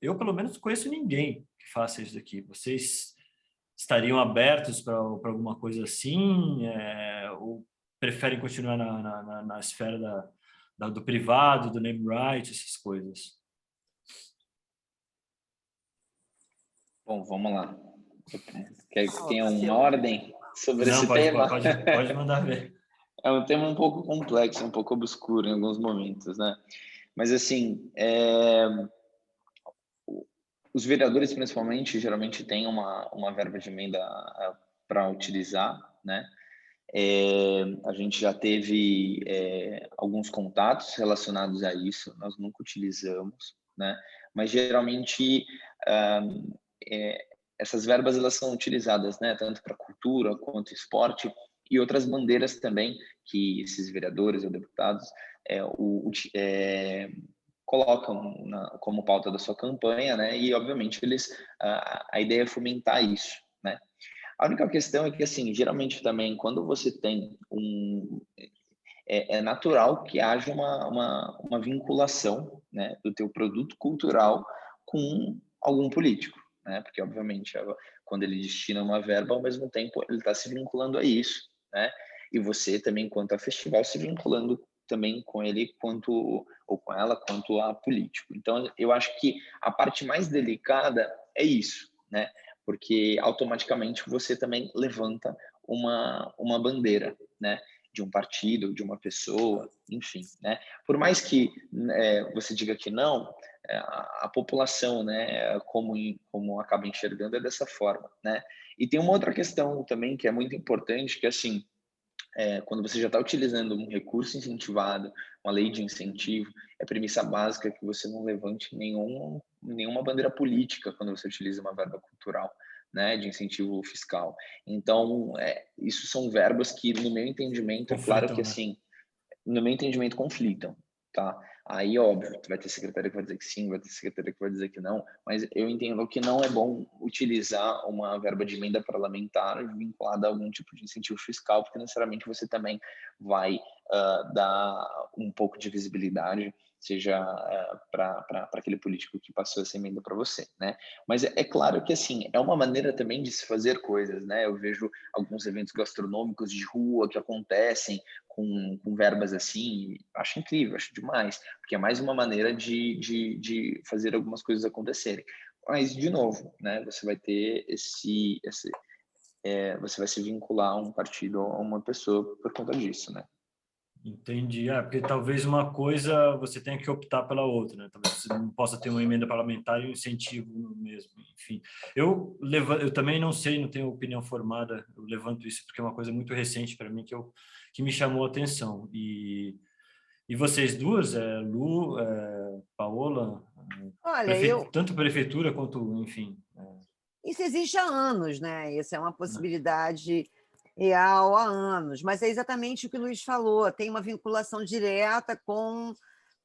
eu pelo menos conheço ninguém que faça isso daqui. Vocês estariam abertos para alguma coisa assim, ou preferem continuar na esfera do privado, do name right, essas coisas?
Bom, vamos lá. Quer que tenha
Tassilo.
uma ordem sobre
Não,
esse tema?
pode mandar ver.
É um tema um pouco complexo, um pouco obscuro em alguns momentos, né? Mas, assim, os vereadores, principalmente, geralmente têm uma verba de emenda para utilizar, né? A gente já teve alguns contatos relacionados a isso, nós nunca utilizamos, né? Mas, geralmente, essas verbas elas são utilizadas, né? Tanto para cultura quanto esporte e outras bandeiras também que esses vereadores ou deputados colocam como pauta da sua campanha, né? E obviamente a ideia é fomentar isso, né? A única questão é que, assim, geralmente também quando você tem é natural que haja uma vinculação, né, do teu produto cultural com algum político, né? Porque obviamente quando ele destina uma verba, ao mesmo tempo ele está se vinculando a isso, né? E você também, quanto a festival, se vinculando também com ele ou com ela quanto a político. Então eu acho que a parte mais delicada é isso, né? Porque automaticamente você também levanta uma bandeira, né? De um partido, de uma pessoa, enfim, né? Por mais que você diga que não, a população, né, como acaba enxergando é dessa forma, né? E tem uma outra questão também que é muito importante, que assim, quando você já está utilizando um recurso incentivado, uma lei de incentivo, é premissa básica que você não levante nenhuma bandeira política quando você utiliza uma verba cultural, né, de incentivo fiscal. Então, isso são verbas que, no meu entendimento, é claro que,
Conflitam, né?
assim, no meu entendimento, conflitam, tá? Aí, óbvio, vai ter secretária que vai dizer que sim, vai ter secretária que vai dizer que não, mas eu entendo que não é bom utilizar uma verba de emenda parlamentar vinculada a algum tipo de incentivo fiscal, porque necessariamente você também vai dar um pouco de visibilidade, seja para aquele político que passou essa emenda para você, né? Mas é claro que, assim, é uma maneira também de se fazer coisas, né? Eu vejo alguns eventos gastronômicos de rua que acontecem com verbas assim, acho incrível, acho demais, porque é mais uma maneira de fazer algumas coisas acontecerem. Mas, de novo, né, você vai ter você vai se vincular a um partido ou a uma pessoa por conta disso, né?
Entendi. Porque talvez uma coisa você tenha que optar pela outra, né? Talvez você não possa ter uma emenda parlamentar e um incentivo no mesmo. Enfim, eu também não sei, não tenho opinião formada. Eu levanto isso porque é uma coisa muito recente para mim que me chamou a atenção. E vocês duas, Lu, Paola,
Olha, eu
tanto prefeitura quanto, enfim.
isso existe há anos, né? Isso é uma possibilidade real há anos, mas é exatamente o que o Luiz falou, tem uma vinculação direta com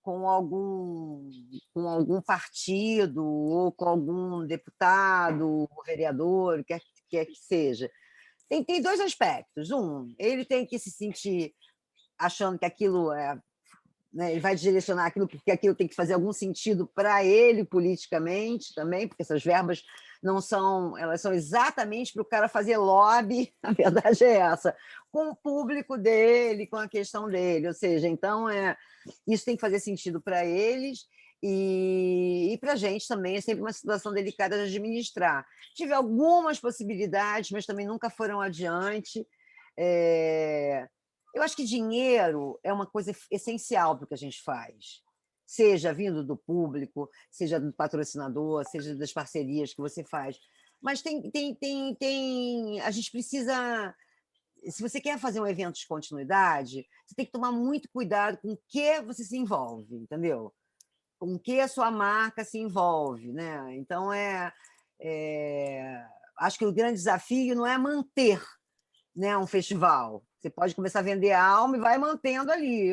algum partido ou com algum deputado, vereador, quer que seja. Tem dois aspectos. Um, ele tem que se sentir achando que aquilo né, ele vai direcionar aquilo porque aquilo tem que fazer algum sentido para ele politicamente também, porque essas verbas não são, elas são exatamente para o cara fazer lobby, a verdade é essa, com o público dele, com a questão dele, ou seja, então isso tem que fazer sentido para eles e para a gente também é sempre uma situação delicada de administrar. Tive algumas possibilidades, mas também nunca foram adiante. Eu acho que dinheiro é uma coisa essencial para o que a gente faz, seja vindo do público, seja do patrocinador, seja das parcerias que você faz. Mas a gente precisa. Se você quer fazer um evento de continuidade, você tem que tomar muito cuidado com o que você se envolve, entendeu? Com o que a sua marca se envolve, né? Então, acho que o grande desafio não é manter, né, um festival. Você pode começar a vender a alma e vai mantendo ali.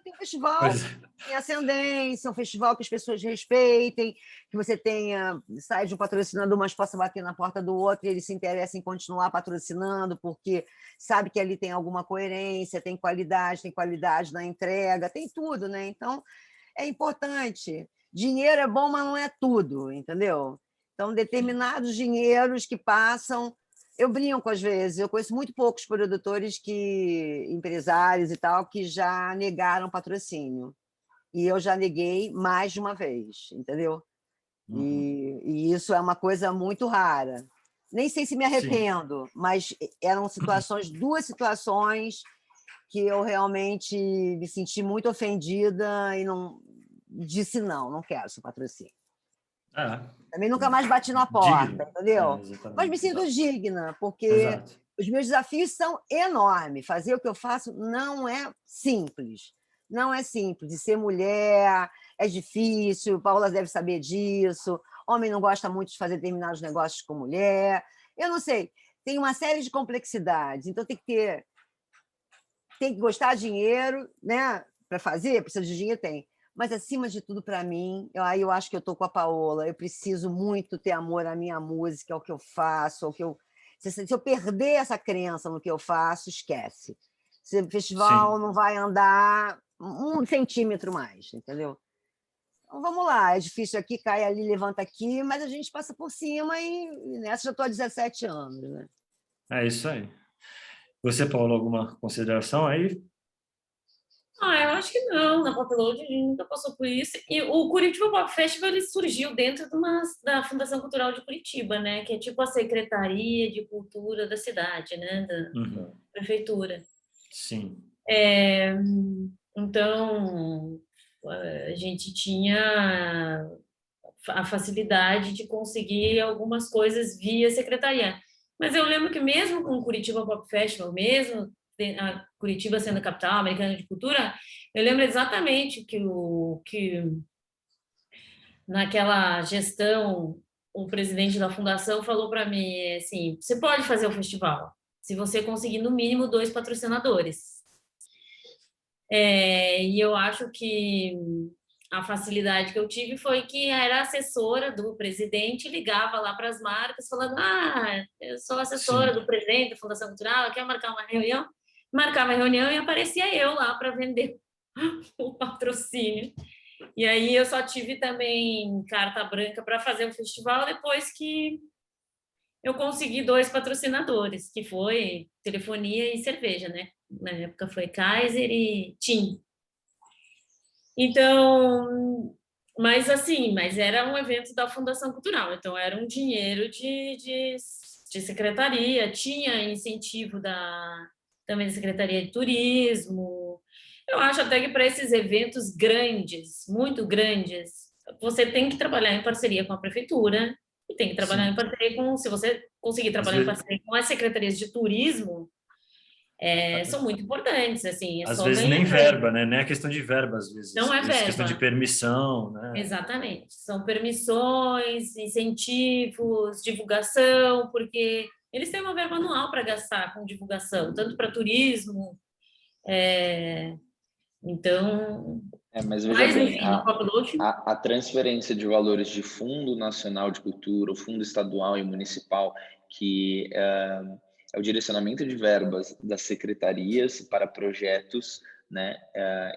Tem um festival
Pois
em ascendência, um festival que as pessoas respeitem, que você tenha, sai de um patrocinador, mas possa bater na porta do outro e ele se interessa em continuar patrocinando, porque sabe que ali tem alguma coerência, tem qualidade na entrega, tem tudo, né? Então, é importante. Dinheiro é bom, mas não é tudo, entendeu? Então, determinados dinheiros que passam. Eu brinco às vezes, eu conheço muito poucos produtores empresários e tal, que já negaram patrocínio. E eu já neguei mais de uma vez, entendeu? E isso é uma coisa muito rara. Nem sei se me
sim.
arrependo, mas eram duas situações que eu realmente me senti muito ofendida e não disse não quero seu patrocínio. Também nunca mais bati na porta,
Digno.
entendeu? Mas me
Exatamente.
sinto digna, porque
Exato.
os meus desafios são enormes. Fazer o que eu faço não é simples. Não é simples. De ser mulher é difícil, Paula deve saber disso. Homem não gosta muito de fazer determinados negócios com mulher. Eu não sei. Tem uma série de complexidades. Então tem que gostar de dinheiro, né? Para fazer, precisa de dinheiro, tem. Mas, acima de tudo, para mim, aí eu acho que eu estou com a Paola, eu preciso muito ter amor à minha música, ao que eu faço, se eu perder essa crença no que eu faço, esquece. O festival
Sim.
não vai andar 1 centímetro mais, entendeu? Então, vamos lá, é difícil aqui, cai ali, levanta aqui, mas a gente passa por cima e nessa já estou há 17 anos, né?
É isso aí. Você, Paulo, alguma consideração aí?
Eu acho que não. Na Popload a gente nunca passou por isso. E o Curitiba Pop Festival ele surgiu dentro da Fundação Cultural de Curitiba, né? Que é tipo a Secretaria de Cultura da cidade, né? Da prefeitura.
Sim.
Então, a gente tinha a facilidade de conseguir algumas coisas via secretaria. Mas eu lembro que mesmo com o Curitiba Pop Festival, mesmo a Curitiba sendo a capital americana de cultura, eu lembro exatamente que naquela gestão o presidente da fundação falou para mim assim, você pode fazer o festival se você conseguir no mínimo 2 patrocinadores. E eu acho que a facilidade que eu tive foi que era assessora do presidente, ligava lá para as marcas falando, eu sou assessora
Sim.
do presidente da Fundação Cultural, quer marcar uma reunião? Marcava uma reunião e aparecia eu lá para vender o patrocínio. E aí eu só tive também carta branca para fazer o festival depois que eu consegui 2 patrocinadores, que foi telefonia e cerveja, né? Na época foi Kaiser e TIM. Então, mas era um evento da Fundação Cultural, então era um dinheiro de secretaria, tinha incentivo também da Secretaria de Turismo. Eu acho até que para esses eventos grandes, muito grandes, você tem que trabalhar em parceria com a prefeitura e tem que trabalhar em parceria se você conseguir
Às
trabalhar em
vezes,
parceria com as secretarias de turismo, são muito importantes, assim, é
às
só
vezes nem
ganhar.
verba, né? Nem é questão de verba, às
Não
vezes.
é
Às vezes questão de
verba.
permissão, né?
Exatamente. São permissões, incentivos, divulgação, porque eles têm uma verba anual para gastar com divulgação, tanto para turismo. Então,
Mas veja
mas
bem,
enfim, no Popload,
a transferência de valores de Fundo Nacional de Cultura, o Fundo Estadual e Municipal, que é o direcionamento de verbas das secretarias para projetos, né?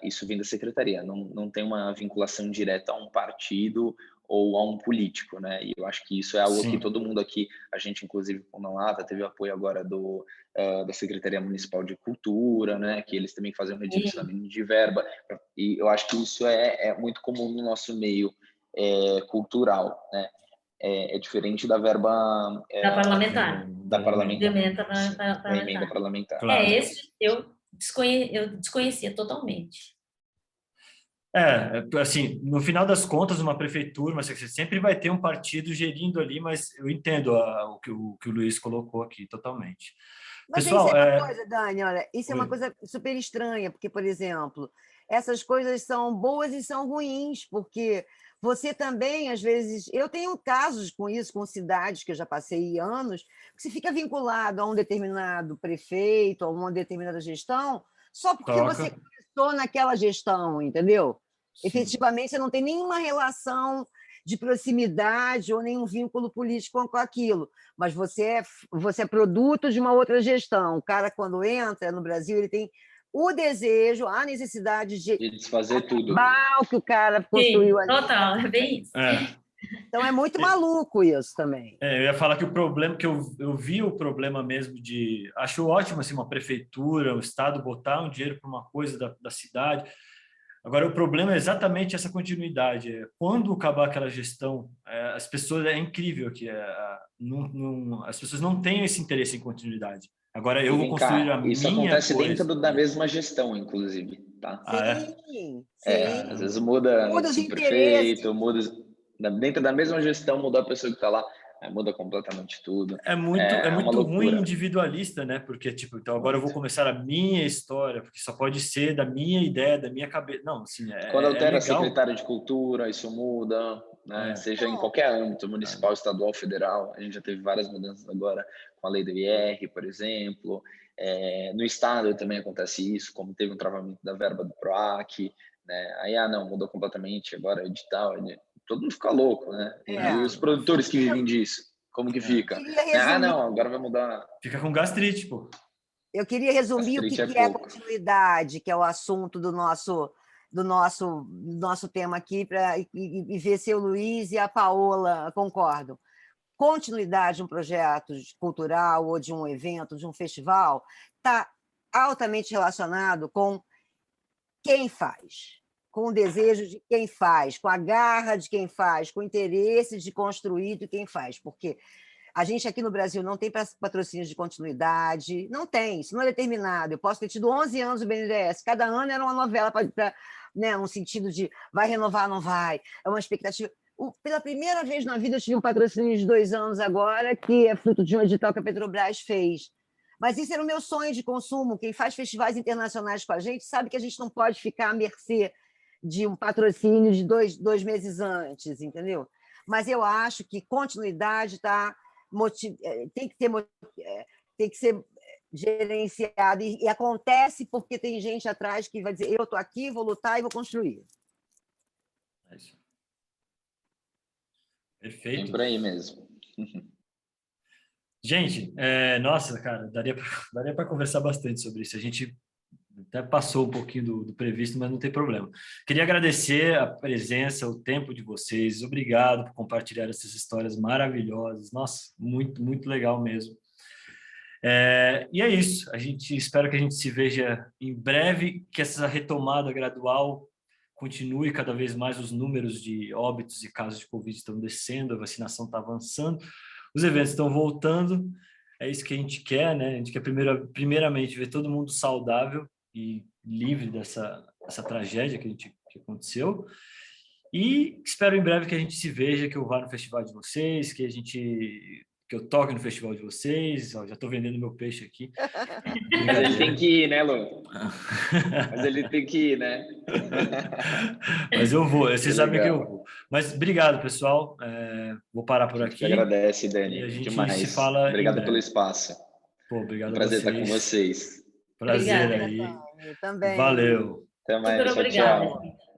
Isso vem da secretaria, não tem uma vinculação direta a um partido ou a um político, né? E eu acho que isso é algo que
Sim.
todo mundo aqui, a gente inclusive com a Lata teve apoio agora da Secretaria Municipal de Cultura, né? Que eles também fazem um redirecionamento de verba, e eu acho que isso é muito comum no nosso meio cultural, né? É diferente da verba
da parlamentar.
da parlamentar,
Emenda.
Da emenda
da emenda
parlamentar.
parlamentar.
Claro.
eu desconhecia totalmente.
Assim, no final das contas, uma prefeitura, mas você sempre vai ter um partido gerindo ali, mas eu entendo o que o Luiz colocou aqui totalmente.
Mas isso
Pessoal,
é uma coisa, Dani, olha, isso é uma
Oi.
coisa super estranha, porque, por exemplo, essas coisas são boas e são ruins, porque você também, às vezes, eu tenho casos com isso, com cidades que eu já passei anos, que você fica vinculado a um determinado prefeito, a uma determinada gestão, só porque
Toca.
você começou naquela gestão, entendeu?
Sim.
Efetivamente, você não tem nenhuma relação de proximidade ou nenhum vínculo político com aquilo, mas você é produto de uma outra gestão. O cara, quando entra no Brasil, ele tem o desejo, a necessidade de
De desfazer tudo.
acabar o que o cara
Sim,
construiu ali.
total, é bem isso.
Então, é muito maluco isso também.
Eu ia falar que o problema, que eu vi o problema mesmo de... Acho ótimo, assim, uma prefeitura, o Estado botar um dinheiro para uma coisa da cidade. Agora, o problema é exatamente essa continuidade. Quando acabar aquela gestão, as pessoas... É incrível que as pessoas não têm esse interesse em continuidade. Agora, eu vou construir a
isso
minha
acontece
coisa.
dentro da mesma gestão, inclusive, tá?
Sim,
Às vezes muda
os
o
interesses.
prefeito, muda dentro da mesma gestão, muda a pessoa que está lá, muda completamente tudo.
É
É uma
muito ruim
loucura.
individualista, né? Porque, tipo, então agora eu vou começar a minha história, porque só pode ser da minha ideia, da minha cabeça. Não, assim,
Quando altera
legal.
secretário de cultura, isso muda, né? Seja em qualquer âmbito, municipal, estadual, federal. A gente já teve várias mudanças agora com a lei do IR, por exemplo. No estado também acontece isso, como teve um travamento da verba do PROAC, né? Aí, não, mudou completamente, agora é edital. Todo mundo fica louco, né? E os produtores que vivem disso, como que fica? Não, agora vai mudar.
Fica com gastrite, pô.
Eu queria resumir o que é continuidade, que é o assunto do nosso tema aqui, e ver se o Luiz e a Paola concordam. Continuidade de um projeto cultural ou de um evento, de um festival, está altamente relacionado com quem faz, com o desejo de quem faz, com a garra de quem faz, com o interesse de construir de quem faz, porque a gente aqui no Brasil não tem patrocínios de continuidade, não tem, isso não é determinado. Eu posso ter tido 11 anos do BNDES, cada ano era uma novela, né, no sentido de vai renovar, não vai, é uma expectativa. Pela primeira vez na vida eu tive um patrocínio de 2 anos agora, que é fruto de um edital que a Petrobras fez. Mas isso era o meu sonho de consumo. Quem faz festivais internacionais com a gente sabe que a gente não pode ficar à mercê de um patrocínio de 2 meses antes, entendeu? Mas eu acho que continuidade tem que ser gerenciado e acontece porque tem gente atrás que vai dizer eu estou aqui, vou lutar e vou construir.
É isso. Perfeito.
Tem por aí mesmo.
Gente, nossa, cara, daria para conversar bastante sobre isso. A gente até passou um pouquinho do previsto, mas não tem problema. Queria agradecer a presença, o tempo de vocês. Obrigado por compartilhar essas histórias maravilhosas. Nossa, muito, muito legal mesmo. E é isso. Espero que a gente se veja em breve, que essa retomada gradual continue cada vez mais. Os números de óbitos e casos de Covid estão descendo, a vacinação está avançando, os eventos estão voltando. É isso que a gente quer, né? A gente quer primeiramente ver todo mundo saudável e livre dessa tragédia que aconteceu. E espero em breve que a gente se veja, que eu vá no festival de vocês, que eu toque no festival de vocês. Ó, já estou vendendo meu peixe aqui.
Mas ele tem que ir, né, Lu? Mas ele tem que ir, né?
Mas eu vou, vocês sabem que eu vou. Mas obrigado, pessoal. Vou parar por aqui.
Agradece, Dani.
E a gente
demais.
se fala.
Obrigado pelo espaço.
Pô, obrigado.
Prazer estar com vocês.
Prazer
Obrigada.
aí.
Também.
Valeu.
Até mais.
Super
Tchau,
obrigada.
tchau.